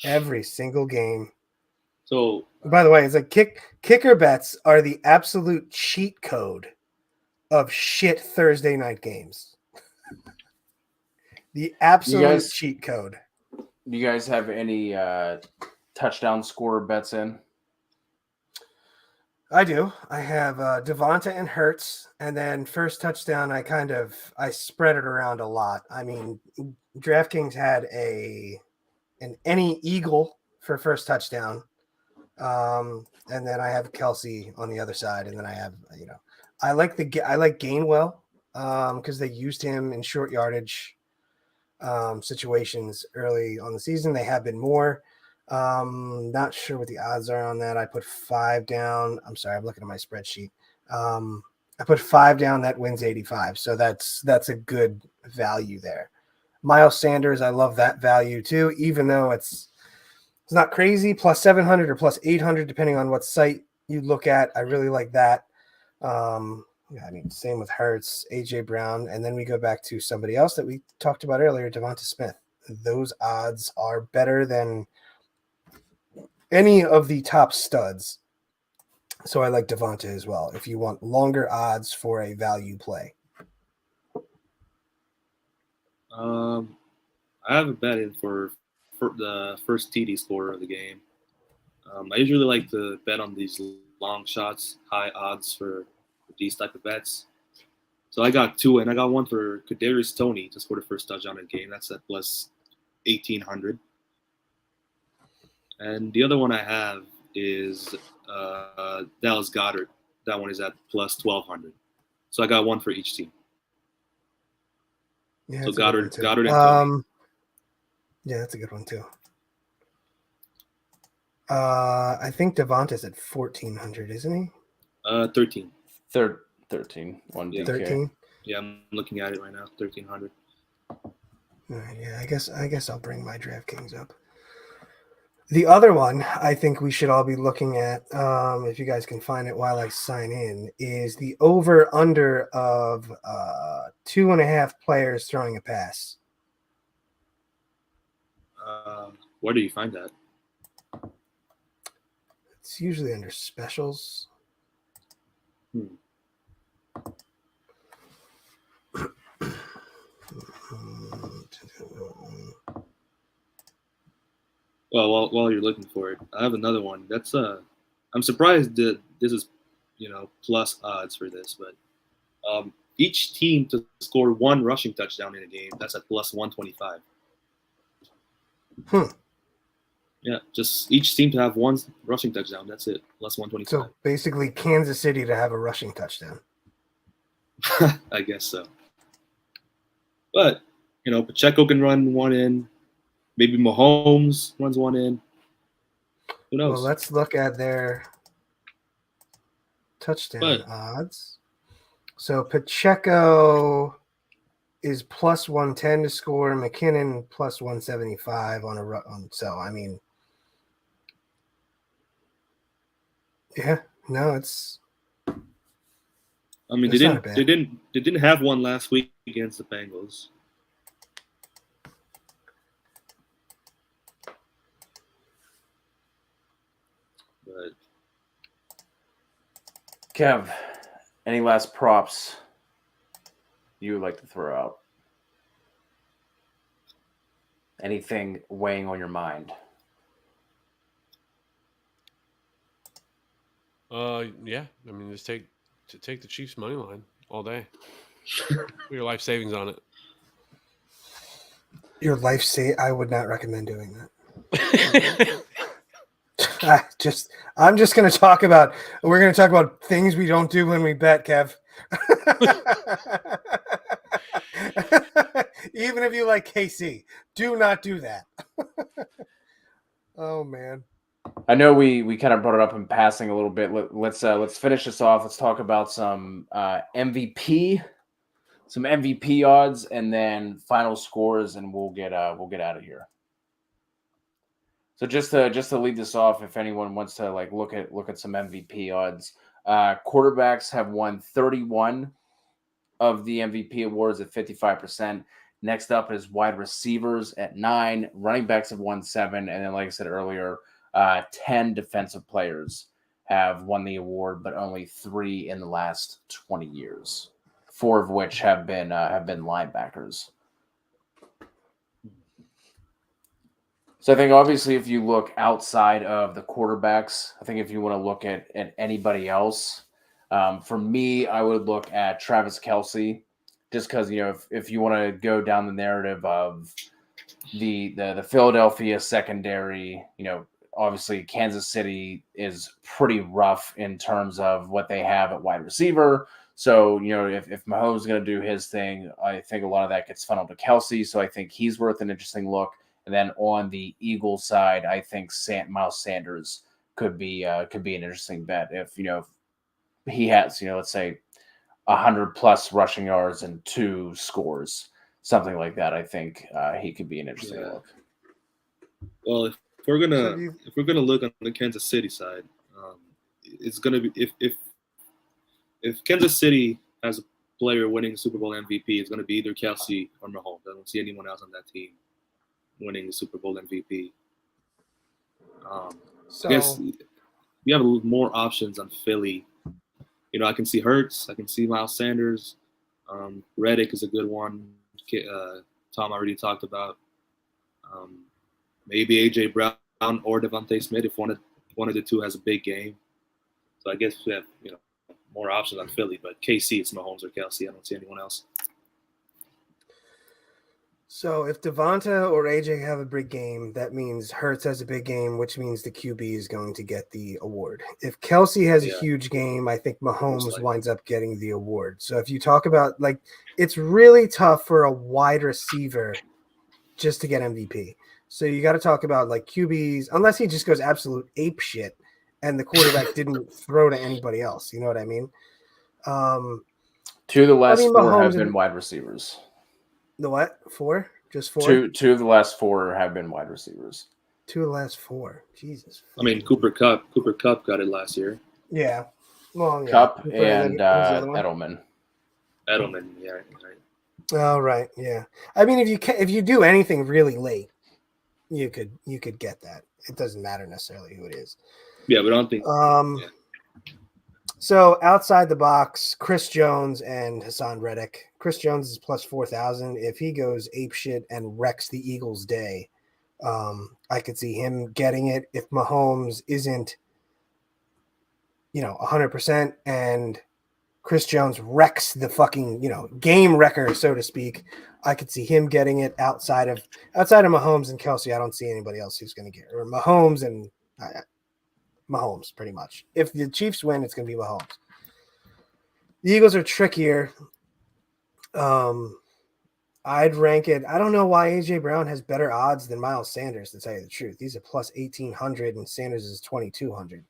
Every single game. So, by the way, it's like kicker bets are the absolute cheat code of shit Thursday night games. The absolute cheat code. Do you guys have any touchdown scorer bets in? I do. I have Devonta and Hurts, and then first touchdown. I spread it around a lot. I mean, DraftKings had any Eagle for first touchdown, and then I have Kelsey on the other side, and then I have I like Gainwell because they used him in short yardage situations early on the season. They have been more. Not sure what the odds are on that. I put 5 down. I'm sorry, I'm looking at my spreadsheet. I put 5 down. That wins 85. So that's a good value there. Miles Sanders, I love that value too, even though it's not crazy. Plus 700 or plus 800, depending on what site you look at. I really like that. Same with Hurts, AJ Brown, and then we go back to somebody else that we talked about earlier, Devonta Smith. Those odds are better than any of the top studs. So I like Devonta as well if you want longer odds for a value play. I have a bet in for the first TD scorer of the game. I usually like to bet on these long shots, high odds for these type of bets. So I got 2, and I got one for Kadarius Toney to score the first touchdown in the game. That's at plus 1,800. And the other one I have is Dallas Goedert. That one is at plus 1,200. So I got one for each team. Yeah, so Goddard and Toney. Yeah, that's a good one too. I think Devonta's at 1,400, isn't he? 13. 13. 1 DK. 13. Yeah, I'm looking at it right now. 1,300. Yeah, I guess I'll bring my DraftKings up. The other one I think we should all be looking at, if you guys can find it while I sign in, is the over-under of 2.5 players throwing a pass. Where do you find that? It's usually under specials. Well, while you're looking for it, I have another one. That's I'm surprised that this is, plus odds for this, but each team to score 1 rushing touchdown in a game, that's at plus 125. Yeah, just each team to have one rushing touchdown. That's it. Plus 125. So basically, Kansas City to have a rushing touchdown. I guess so. But, Pacheco can run one in. Maybe Mahomes runs one in. Who knows? Well, let's look at their touchdown odds. So Pacheco is plus 110 to score. McKinnon plus 175 on a run. So, I mean, yeah, no, it's. I mean, they didn't have one last week against the Bengals. But Kev, any last props you would like to throw out? Anything weighing on your mind? Yeah. I mean, just take the Chiefs money line all day. Put your life savings on it. Your life I would not recommend doing that. I'm just going to talk about. We're going to talk about things we don't do when we bet, Kev. Even if you like KC, do not do that. Oh man. I know we kind of brought it up in passing a little bit. Let's finish this off. Let's talk about some MVP odds, and then final scores, and we'll get out of here. So just to lead this off, if anyone wants to look at some MVP odds, quarterbacks have won 31 of the MVP awards at 55%. Next up is wide receivers at 9. Running backs have won 7, and then, like I said earlier, 10 defensive players have won the award, but only 3 in the last 20 years. 4 of which have been linebackers. So I think obviously if you look outside of the quarterbacks, I think if you want to look at anybody else, for me, I would look at Travis Kelce, just because if you want to go down the narrative of the Philadelphia secondary, obviously Kansas City is pretty rough in terms of what they have at wide receiver. So, if Mahomes is going to do his thing, I think a lot of that gets funneled to Kelce. So I think he's worth an interesting look. And then on the Eagles side, I think Miles Sanders could be an interesting bet if he has let's say 100+ rushing yards and 2 scores, something like that. I think he could be an interesting look. Well, if we're gonna look on the Kansas City side, it's gonna be if Kansas City has a player winning Super Bowl MVP, it's gonna be either Kelce or Mahomes. I don't see anyone else on that team winning the Super Bowl MVP. So, I guess we have more options on Philly. I can see Hurts. I can see Miles Sanders. Reddick is a good one. Tom already talked about. Maybe A.J. Brown or Devontae Smith if one of the two has a big game. So I guess we have more options on Philly. But KC, it's Mahomes or Kelce. I don't see anyone else. So if Devonta or AJ have a big game, that means Hurts has a big game, which means the QB is going to get the award. If Kelce has a huge game, I think Mahomes winds up getting the award. So if you talk about it's really tough for a wide receiver just to get MVP. So you got to talk about QBs, unless he just goes absolute ape shit and the quarterback didn't throw to anybody else. You know what I mean? 2 of the last 4 have been wide receivers. The what? 4? Just 4? 2 of the last 4 have been wide receivers. 2 of the last 4. Jesus. I mean, Cooper Kupp got it last year. Yeah. Well, yeah. Kupp and Edelman. Edelman, yeah. Right. Oh, right. Yeah. I mean, if you do anything really late, you could get that. It doesn't matter necessarily who it is. Yeah, but I don't think. Yeah. So outside the box, Chris Jones and Hassan Reddick. Chris Jones is plus 4,000. If he goes apeshit and wrecks the Eagles' day, I could see him getting it. If Mahomes isn't, 100%, and Chris Jones wrecks the fucking, game wrecker, so to speak. I could see him getting it outside of Mahomes and Kelsey. I don't see anybody else who's going to get it. Or Mahomes and Mahomes, pretty much. If the Chiefs win, it's going to be Mahomes. The Eagles are trickier. I'd rank it. I don't know why AJ Brown has better odds than Miles Sanders, to tell you the truth. He's a plus 1,800 and Sanders is 2,200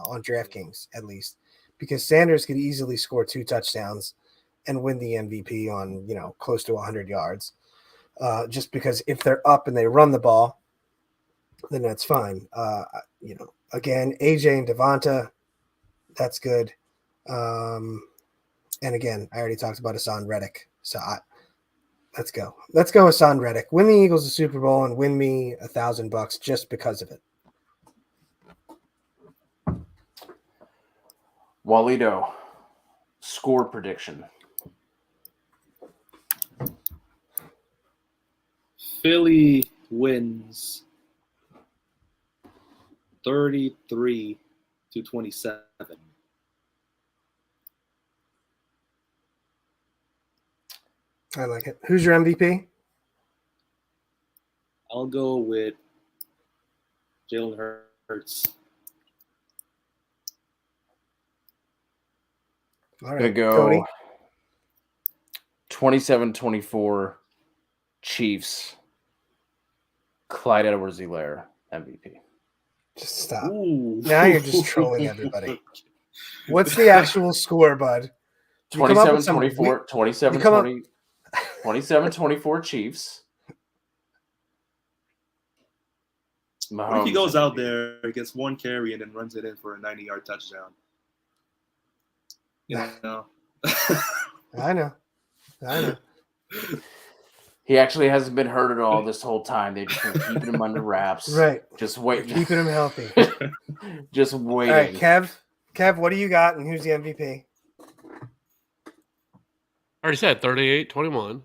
on DraftKings, at least, because Sanders could easily score 2 touchdowns and win the MVP on, close to 100 yards. Just because if they're up and they run the ball, then that's fine. Again, AJ and Devonta, that's good. And again, I already talked about Hassan Reddick. So let's go. Let's go Hassan Reddick. Win the Eagles the Super Bowl and win me $1,000 just because of it. Walito, score prediction. Philly wins 33-27. I like it. Who's your MVP? I'll go with Jalen Hurts. All I'm right, going to Cody. go 27-24 Chiefs. Clyde Edwards-Helaire MVP. Just stop. Ooh. Now you're just trolling everybody. What's the actual score, bud? You come up with some 27-24 weird- 27-24 Chiefs. What if he Mahomes goes out MVP. there, gets one carry, and then runs it in for a 90-yard touchdown? You know? I know. He actually hasn't been hurt at all this whole time. They've just been keeping him under wraps. Right. Just waiting. Keeping him healthy. Just All waiting. right, Kev, what do you got, and who's the MVP? I already said 38-21.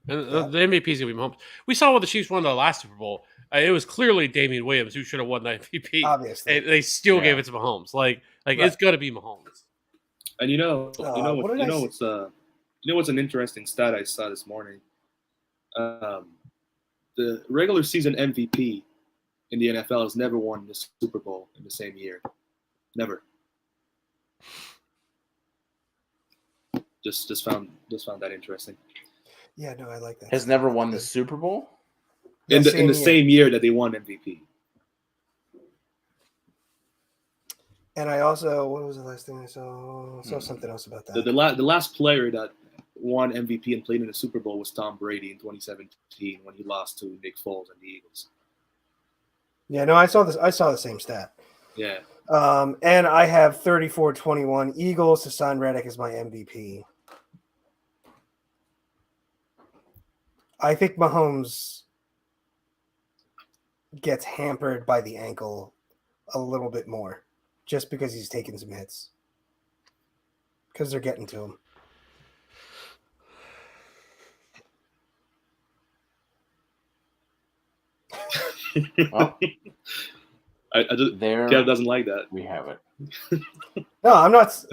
And the MVP is going to be Mahomes. We saw when the Chiefs won the last Super Bowl. It was clearly Damian Williams who should have won the MVP. Obviously. And they still gave it to Mahomes. Like Right. It's going to be Mahomes. And what's an interesting stat I saw this morning? The regular season MVP in the NFL has never won the Super Bowl in the same year. Never. Just found that interesting. Yeah, no, I like that. Has never won the Super Bowl? In the same year that they won MVP. And I also, what was the last thing I saw? I saw something else about that. The last player that won MVP and played in the Super Bowl was Tom Brady in 2017 when he lost to Nick Foles and the Eagles. Yeah, no, I saw this. I saw the same stat. Yeah. And I have 34-21 Eagles. Hassan Reddick is my MVP. I think Mahomes gets hampered by the ankle a little bit more just because he's taking some hits. Because they're getting to him. Well, Kev doesn't like that. We have it. No, I'm not.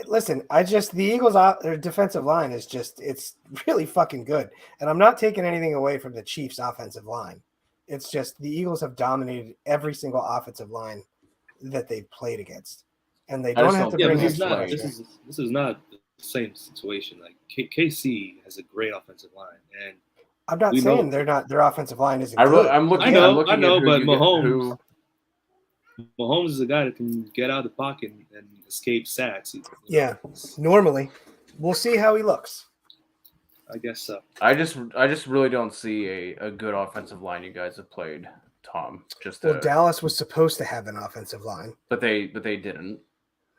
Listen, the Eagles' their defensive line is it's really fucking good. And I'm not taking anything away from the Chiefs' offensive line. It's just the Eagles have dominated every single offensive line that they've played against. And they don't have to bring this extra is not the same situation. Like KC has a great offensive line, and I'm not saying they're not. Their offensive line isn't I good. know, but Mahomes is a guy that can get out of the pocket and escape sacks. Yeah, normally. We'll see how he looks. I guess so. I just really don't see a good offensive line you guys have played, Tom. Dallas was supposed to have an offensive line, but they didn't.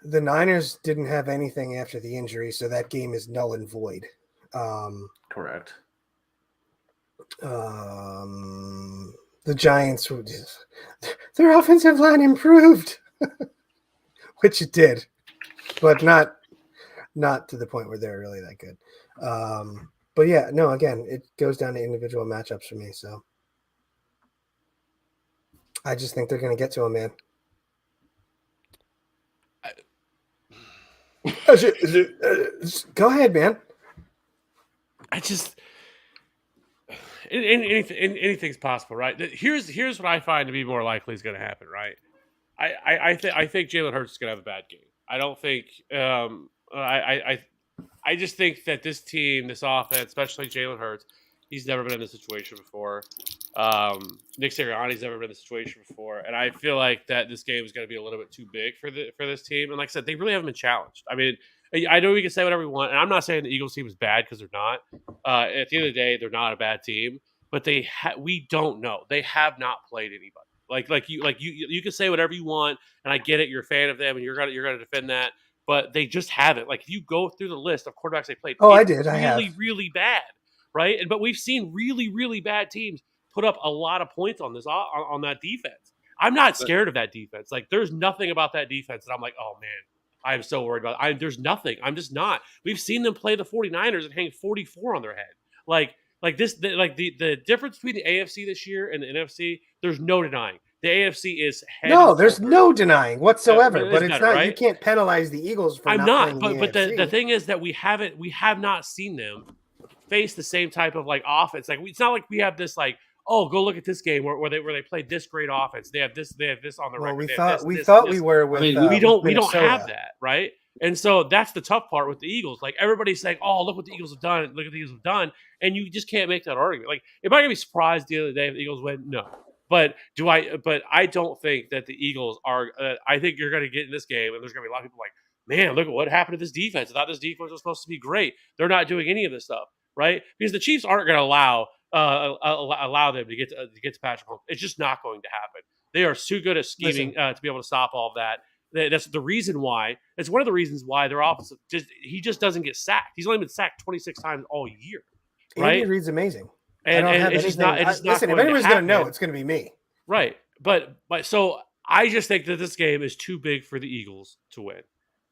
The Niners didn't have anything after the injury, so that game is null and void. Correct. The Giants, their offensive line improved, which it did, but not to the point where they're really that good. But yeah, no, again, it goes down to individual matchups for me. So I just think they're going to get to him, man. Go ahead, man. I just anything's possible, right? Here's what I find to be more likely is going to happen, right? I think Jalen Hurts is going to have a bad game. I don't think I just think that this team, this offense, especially Jalen Hurts, he's never been in this situation before. Nick Sirianni's never been in this situation before, and I feel like that this game is going to be a little bit too big for this team. And like I said, they really haven't been challenged. I mean, I know we can say whatever we want, and I'm not saying the Eagles team is bad because they're not. At the end of the day, they're not a bad team, but we don't know. They have not played anybody. You can say whatever you want, and I get it. You're a fan of them, and you're gonna defend that. But they just haven't. Like if you go through the list of quarterbacks they played, I did. I have really bad, right? But we've seen really bad teams put up a lot of points on on that defense. I'm not scared of that defense. Like there's nothing about that defense that I'm like, oh man, I'm so worried about. There's nothing. I'm just not. We've seen them play the 49ers and hang 44 on their head. The difference between the AFC this year and the NFC, there's no denying. The AFC is there's no denying whatsoever. But it's better, not. right? You can't penalize the Eagles for I'm not. But the thing is that we have not seen them face the same type of like offense. Like it's not like we have this like, oh, go look at this game where they played this great offense. They have this on the record. We thought we were with. We don't have that, right? And so that's the tough part with the Eagles. Like everybody's saying, "Oh, look what the Eagles have done! Look what the Eagles have done!" And you just can't make that argument. Like, am I gonna be surprised the other day if the Eagles win? No, but I don't think that the Eagles are. I think you're gonna get in this game, and there's gonna be a lot of people like, "Man, look at what happened to this defense! I thought this defense was supposed to be great. They're not doing any of this stuff, right?" Because the Chiefs aren't gonna allow them to get to Patrick Mahomes. It's just not going to happen. They are too good at scheming to be able to stop all of that. That's the reason why. It's one of the reasons why their offense he just doesn't get sacked. He's only been sacked 26 times all year. Right? Andy Reid's amazing. And it's just not. Listen, if anybody's going to know, it's going to be me. Right. But so I just think that this game is too big for the Eagles to win.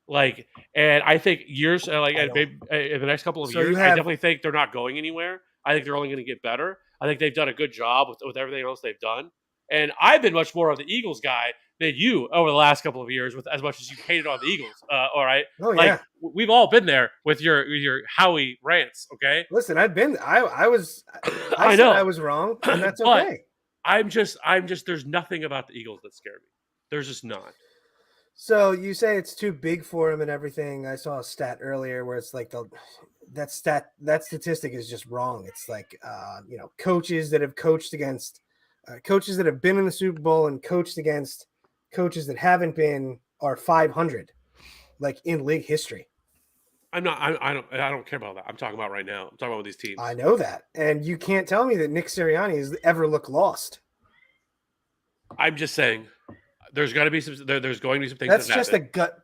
Like, and I think years maybe in the next couple of years, I definitely think they're not going anywhere. I think they're only going to get better. I think they've done a good job with everything else they've done. And I've been much more of the Eagles guy than you over the last couple of years, with as much as you hated on the Eagles. All right. Oh, yeah. We've all been there with your Howie rants. Okay. Listen, I know I was wrong, and that's okay. I'm just. There's nothing about the Eagles that scare me. There's just not. So you say it's too big for him and everything. I saw a stat earlier where it's like that statistic is just wrong. It's like coaches that have coached against coaches that have been in the Super Bowl and coached against coaches that haven't been are 500, like in league history. I don't care about that. I'm talking about right now. I'm talking about these teams. I know that, and you can't tell me that Nick Sirianni has ever looked lost. I'm just saying, there's going to be some. There's going to be some things. That's just happen. A gut,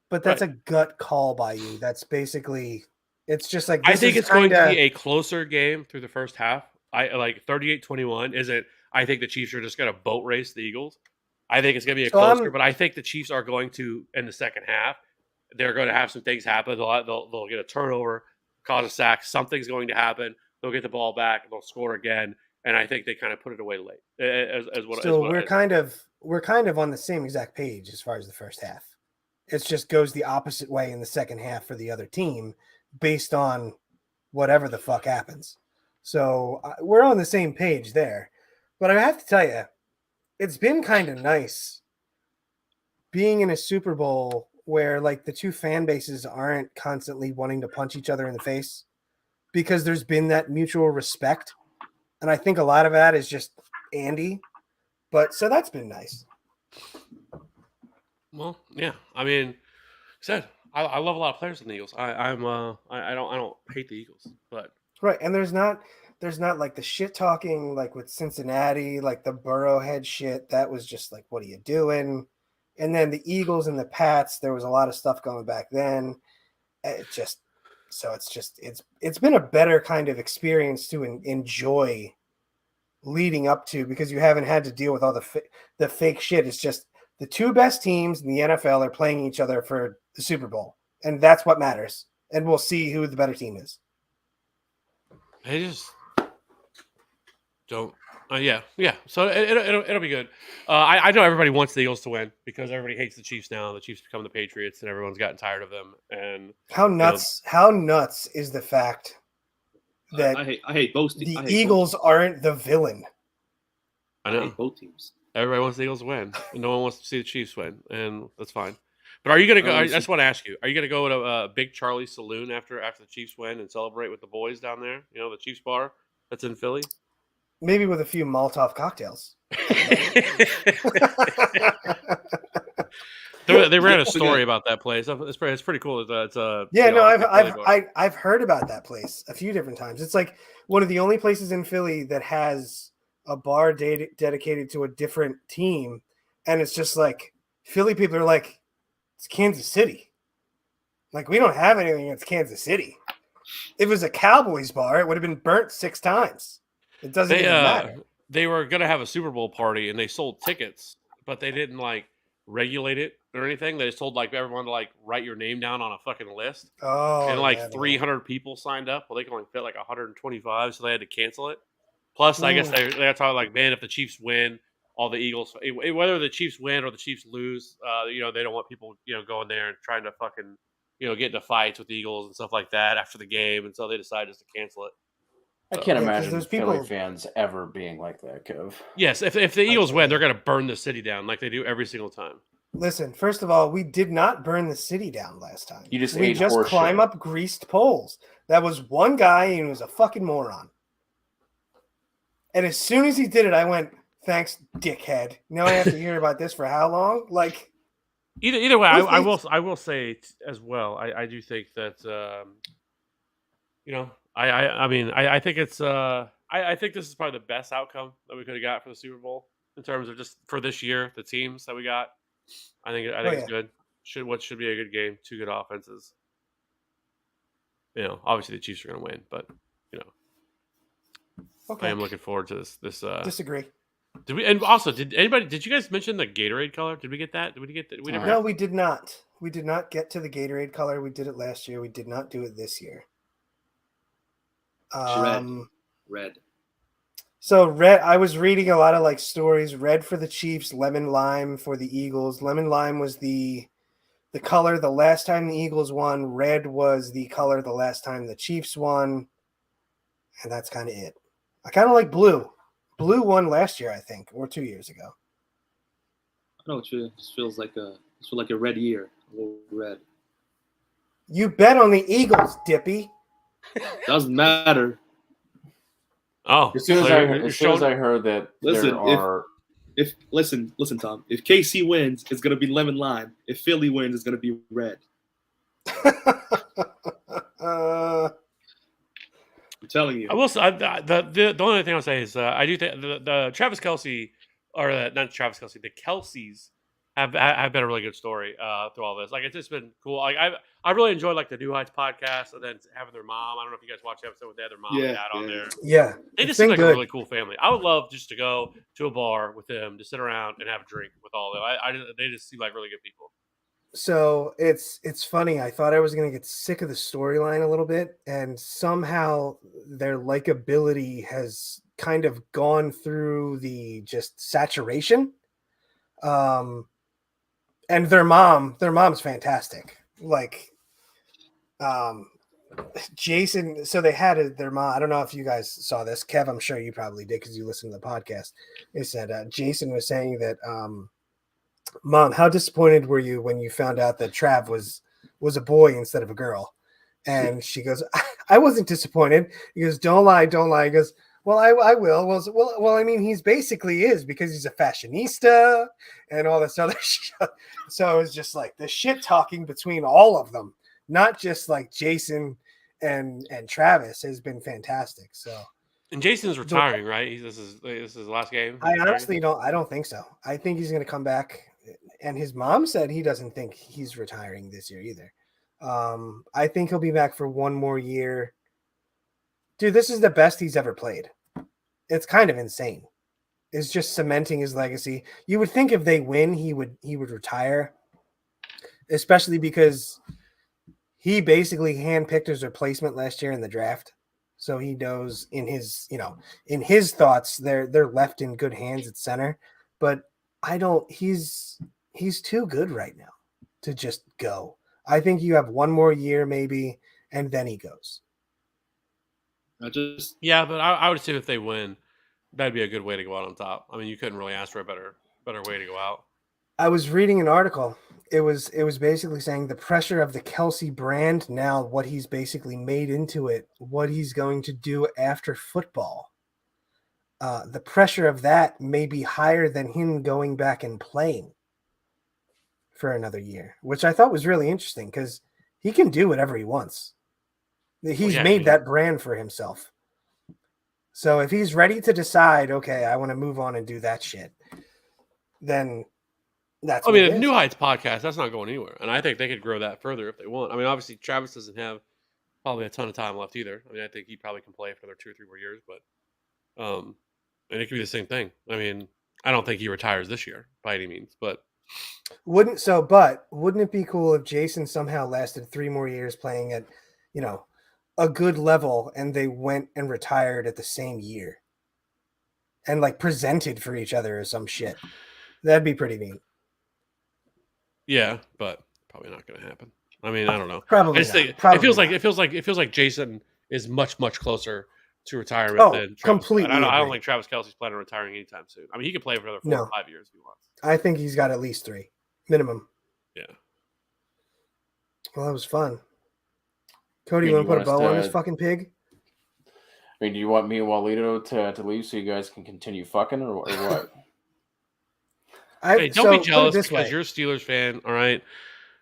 but that's a gut call by you. That's basically. It's just like I think it's going to be a closer game through the first half. I like 38-21. Isn't? I think the Chiefs are just going to boat race the Eagles. I think it's going to be closer, but I think the Chiefs are going to in the second half. They're going to have some things happen. They'll get a turnover, cause a sack. Something's going to happen. They'll get the ball back. They'll score again, and I think they kind of put it away late. We're kind of on the same exact page as far as the first half. It just goes the opposite way in the second half for the other team, based on whatever the fuck happens. So we're on the same page there. But I have to tell you, it's been kind of nice being in a Super Bowl where like the two fan bases aren't constantly wanting to punch each other in the face, because there's been that mutual respect. And I think a lot of that is just Andy. But so that's been nice. Well, yeah. I mean, said I love a lot of players in the Eagles. I don't hate the Eagles, but right. And there's not like the shit talking like with Cincinnati, like the Burrowhead shit. That was just like, what are you doing? And then the Eagles and the Pats, there was a lot of stuff going back then. It's been a better kind of experience to enjoy leading up to, because you haven't had to deal with all the fake shit. It's just the two best teams in the NFL are playing each other for the Super Bowl, and that's what matters. And we'll see who the better team is. I just don't Yeah. So it'll be good. I know everybody wants the Eagles to win because everybody hates the Chiefs now. The Chiefs become the Patriots, and everyone's gotten tired of them. And How nuts is the fact that I hate both. the I hate Eagles both aren't the villain? I hate both teams. Everybody wants the Eagles to win, and no one wants to see the Chiefs win, and that's fine. But are you gonna go? I just want to ask you: are you gonna go to a Big Charlie Saloon after the Chiefs win and celebrate with the boys down there? You know, the Chiefs bar that's in Philly. Maybe with a few Molotov cocktails. They ran a story about that place. It's pretty cool. It's yeah, you know, I've heard about that place a few different times. It's like one of the only places in Philly that has a bar dedicated to a different team, and it's just like Philly people are like, it's Kansas City. Like, we don't have anything against Kansas City. If it was a Cowboys bar, it would have been burnt 6 times. It doesn't even matter. They were gonna have a Super Bowl party and they sold tickets, but they didn't like regulate it or anything. They just told like everyone to like write your name down on a fucking list. Oh, and like yeah, 300 people signed up. Well, they can only fit like 125, so they had to cancel it. Plus, I guess they're talking like, man, if the Chiefs win, all the Eagles, whether the Chiefs win or the Chiefs lose, you know, they don't want people, you know, going there and trying to fucking, you know, get into fights with the Eagles and stuff like that after the game, and so they decided just to cancel it. I can't imagine those Philly people- fans ever being like that, Kev. Yes, if the Eagles win, they're going to burn the city down like they do every single time. Listen, first of all, we did not burn the city down last time. You just we ate just horse climb shit. up greased poles. That was one guy, and he was a fucking moron. And as soon as he did it, I went, "Thanks, dickhead." Now I have to hear about this for how long? Like, either way, I will say as well. I do think that you know, I mean I think it's I think this is probably the best outcome that we could have got for the Super Bowl in terms of just for this year, the teams that we got. I think it's good. Should be a good game. 2 good offenses. You know, obviously the Chiefs are going to win, but you know, okay. I am looking forward to this. Disagree. Did we? And also, did you guys mention the Gatorade color? Did we get that? Did we get that? We never. No, we did not. We did not get to the Gatorade color. We did it last year. We did not do it this year. Red. So red, I was reading a lot of like stories. Red for the Chiefs, lemon lime for the Eagles. Lemon lime was the color the last time the Eagles won. Red was the color the last time the Chiefs won. And that's kind of it. I kind of like blue. Blue won last year, I think, or 2 years ago. I know it just feels like a red year. A little red. You bet on the Eagles, Dippy. Doesn't matter. Oh, As soon as I heard that Listen, there are listen, Tom. If KC wins, it's gonna be lemon lime. If Philly wins, it's gonna be red. I'm telling you. I will say the only thing I'll say is I do think the Travis Kelce or not Travis Kelce, the Kelce's have been a really good story through all this. Like, it's just been cool. Like, I really enjoyed like the New Heights podcast and then having their mom. I don't know if you guys watched the episode with they had their mom and dad on there. Yeah, they just seem like a really cool family. I would love just to go to a bar with them, to sit around and have a drink with all of them. They just seem like really good people. So it's funny. I thought I was going to get sick of the storyline a little bit, and somehow their likability has kind of gone through the just saturation. And their mom's fantastic. Like, Jason. So they had their mom. I don't know if you guys saw this, Kev. I'm sure you probably did because you listened to the podcast. They said Jason was saying that, Mom, how disappointed were you when you found out that Trav was a boy instead of a girl? And she goes, I wasn't disappointed. He goes, don't lie. He goes, well, I will. Well, I mean, he's basically is because he's a fashionista and all this other shit. So it's just like the shit talking between all of them, not just like Jason and Travis, has been fantastic. So, and Jason's retiring, right? This is his last game. I honestly don't think so. I think he's going to come back. And his mom said he doesn't think he's retiring this year either. I think he'll be back for one more year. Dude, this is the best he's ever played. It's kind of insane. It's just cementing his legacy. You would think if they win, he would retire, especially because he basically handpicked his replacement last year in the draft. So he knows in his thoughts, they're left in good hands at center. But he's too good right now to just go. I think you have one more year maybe, and then he goes. Yeah, but I would assume if they win, that'd be a good way to go out on top. I mean, you couldn't really ask for a better way to go out. I was reading an article. It was basically saying the pressure of the Kelsey brand now, what he's basically made into it, what he's going to do after football. The pressure of that may be higher than him going back and playing for another year, which I thought was really interesting because he can do whatever he wants. He's made that brand for himself. So if he's ready to decide, okay, I want to move on and do that shit, then that's I mean, the New Heights podcast, that's not going anywhere. And I think they could grow that further if they want. I mean, obviously, Travis doesn't have probably a ton of time left either. I mean, I think he probably can play for another 2 or 3 more years, but and it could be the same thing. I mean, I don't think he retires this year by any means, but wouldn't it be cool if Jason somehow lasted 3 more years playing at, a good level and they went and retired at the same year and like presented for each other or some shit? That'd be pretty neat. Yeah, but probably not going to happen. I mean, I don't know. Probably I just not. think Probably it feels like Jason is much closer to retirement than Travis. Completely. I don't think Travis Kelce's planning on retiring anytime soon. I mean, he could play for another 4 or 5 years if he wants. I think he's got at least 3 minimum. Yeah. Well, that was fun. Cody, you want to put a bow on this fucking pig? I mean, do you want me and Walito to leave so you guys can continue fucking or what? Hey, don't be jealous because you're a Steelers fan, all right?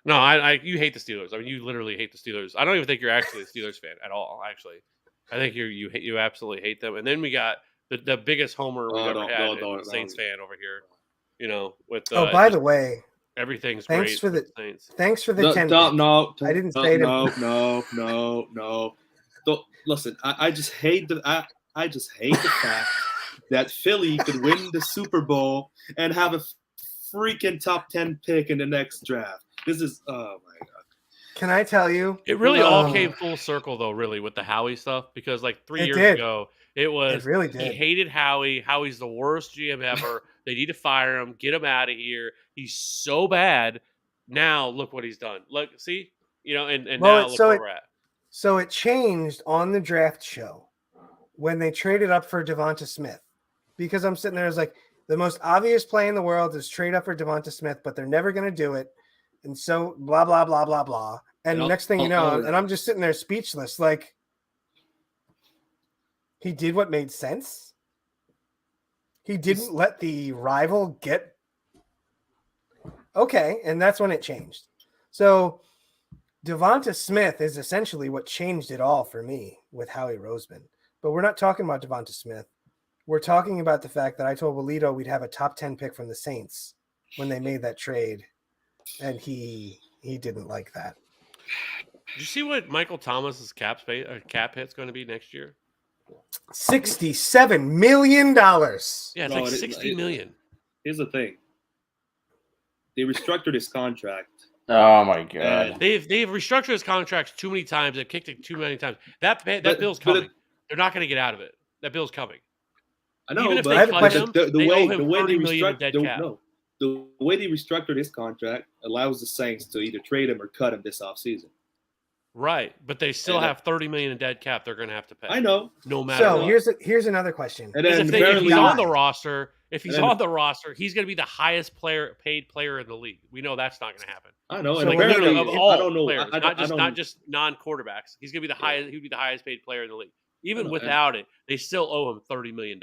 No, you hate the Steelers. I mean, you literally hate the Steelers. I don't even think you're actually a Steelers fan at all, actually. I think you absolutely hate them. And then we got the biggest homer we've ever had, Saints fan over here. With by the way, everything's great. Thanks for the 10. No, I didn't say it. No. Listen, I just hate the fact that Philly could win the Super Bowl and have a freaking top 10 pick in the next draft. This is oh my god. Can I tell you? It really all came full circle though, really, with the Howie stuff, because like 3 years ago it really did. He hated Howie. Howie's the worst GM ever. They need to fire him, get him out of here. He's so bad. Now look what he's done. Look, see? And now look where we're at. So it changed on the draft show when they traded up for Devonta Smith. Because I'm sitting there, it's like the most obvious play in the world is trade up for Devonta Smith, but they're never going to do it. And so blah, blah, blah, blah, blah. And next thing you know, and I'm just sitting there speechless, like he did what made sense. He didn't let the rival get okay, and that's when it changed. So Devonta Smith is essentially what changed it all for me with Howie Roseman. But we're not talking about Devonta Smith. We're talking about the fact that I told Walito we'd have a top 10 pick from the Saints when they made that trade, and he didn't like that. Did you see what Michael Thomas's cap hit's going to be next year? $67 million. Yeah, it's like $60 million. Here's the thing. They restructured his contract. Oh my god! They've restructured his contracts too many times. They've kicked it too many times. That bill's coming. They're not going to get out of it. That bill's coming. I know, even if but they I have a cut question. him, The way they restructured his contract allows the Saints to either trade him or cut him this offseason. Right, but they still have $30 million in dead cap. They're going to have to pay. I know. No matter what. So here's another question. And then if he's on the roster, he's going to be the highest paid player in the league. We know that's not going to happen. I know. So And apparently, of all players, not just non-quarterbacks. He's going to be the highest. He would be the highest paid player in the league. Even without it, they still owe him $30 million.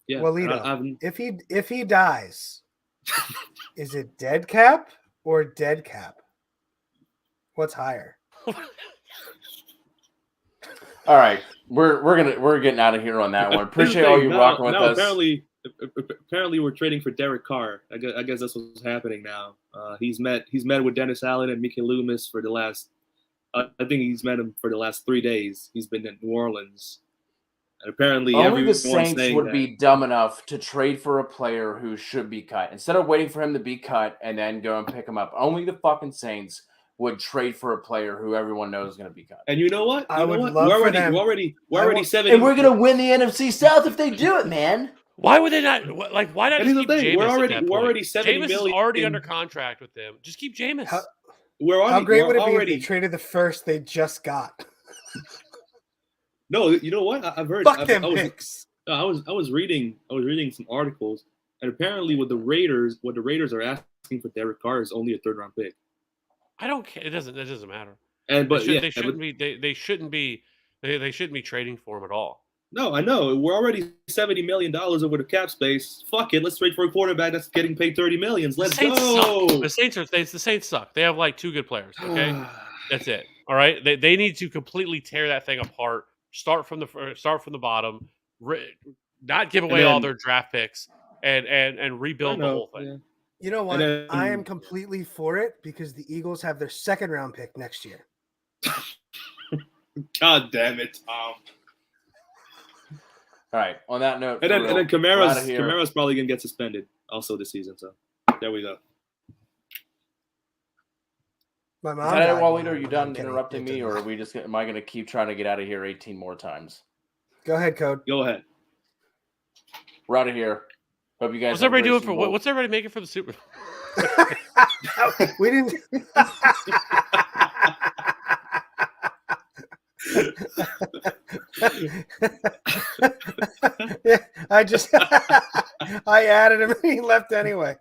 Yeah. Well, if he dies, is it dead cap or dead cap? What's higher? All right, we're getting out of here on that one. Appreciate all you rocking with us. Apparently, we're trading for Derek Carr. I guess that's what's happening now. He's met with Dennis Allen and Mickey Loomis for the last. I think he's met him for the last 3 days. He's been in New Orleans, and apparently, only the Saints would be dumb enough to trade for a player who should be cut instead of waiting for him to be cut and then go and pick him up. Only the fucking Saints would trade for a player who everyone knows is going to be cut. And you know what? I would love for them. We're already 70. And we're going to win the NFC South if they do it, man. Why would they not? Like, why not And just here's keep the thing, Jameis we're at that point? already 70 Jameis is million already under contract with them. Just keep Jameis. How great would it be if they traded the first they just got? No, you know what? I've heard. Fuck them picks. I was reading some articles, and apparently, what the Raiders are asking for Derek Carr is only a 3rd round pick. I don't care. It doesn't matter. And but they shouldn't be trading for him at all. No, I know. We're already $70 million over the cap space. Fuck it. Let's trade for a quarterback that's getting paid $30 million. Let's go. Suck. The Saints suck. They have like 2 good players. Okay, that's it. All right. They need to completely tear that thing apart. Start from the bottom. Not give away all their draft picks and rebuild the whole thing. Yeah. You know what? I am completely for it because the Eagles have their 2nd round pick next year. God damn it, Tom. All right. On that note, and then Kamara's probably gonna get suspended also this season. So there we go. My mom. Is that it, Waleed? Are you done interrupting me, or am I gonna keep trying to get out of here 18 more times? Go ahead, Code. Go ahead. We're out of here. Hope you guys. What's everybody doing for what? What's everybody making for the Super Bowl? We didn't. Yeah, I added him and he left anyway.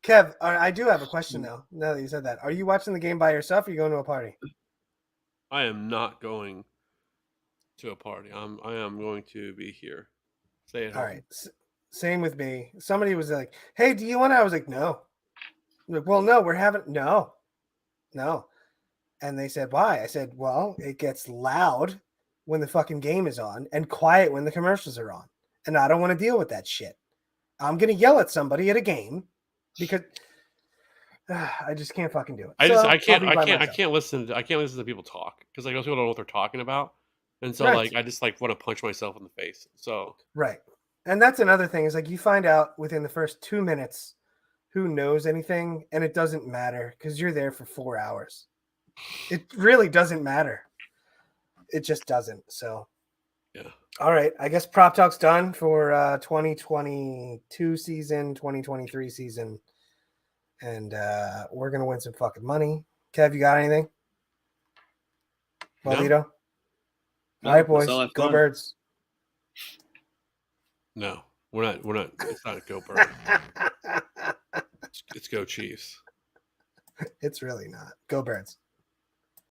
Kev, I do have a question now that you said that. Are you watching the game by yourself or are you going to a party? I am not going to a party. I am going to be here. Stay at home. All right. Same with me. Somebody was like, hey, do you want to? I was like, no. Like, well, no, we're having no. And they said, why? I said, well, it gets loud when the fucking game is on and quiet when the commercials are on. And I don't want to deal with that shit. I'm going to yell at somebody at a game because I just can't fucking do it. I can't listen to people talk because like most people don't know what they're talking about. And so like I just like want to punch myself in the face. So right. And that's another thing is like you find out within the first 2 minutes who knows anything, and it doesn't matter because you're there for 4 hours. It really doesn't matter. It just doesn't. So, yeah. All right. I guess Prop Talk's done for 2022 season, 2023 season, and we're gonna win some fucking money. Kev, you got anything? Walito? No. All right, boys. Go Birds. No, we're not. It's not Go Birds. It's Go Chiefs. It's really not. Go Birds.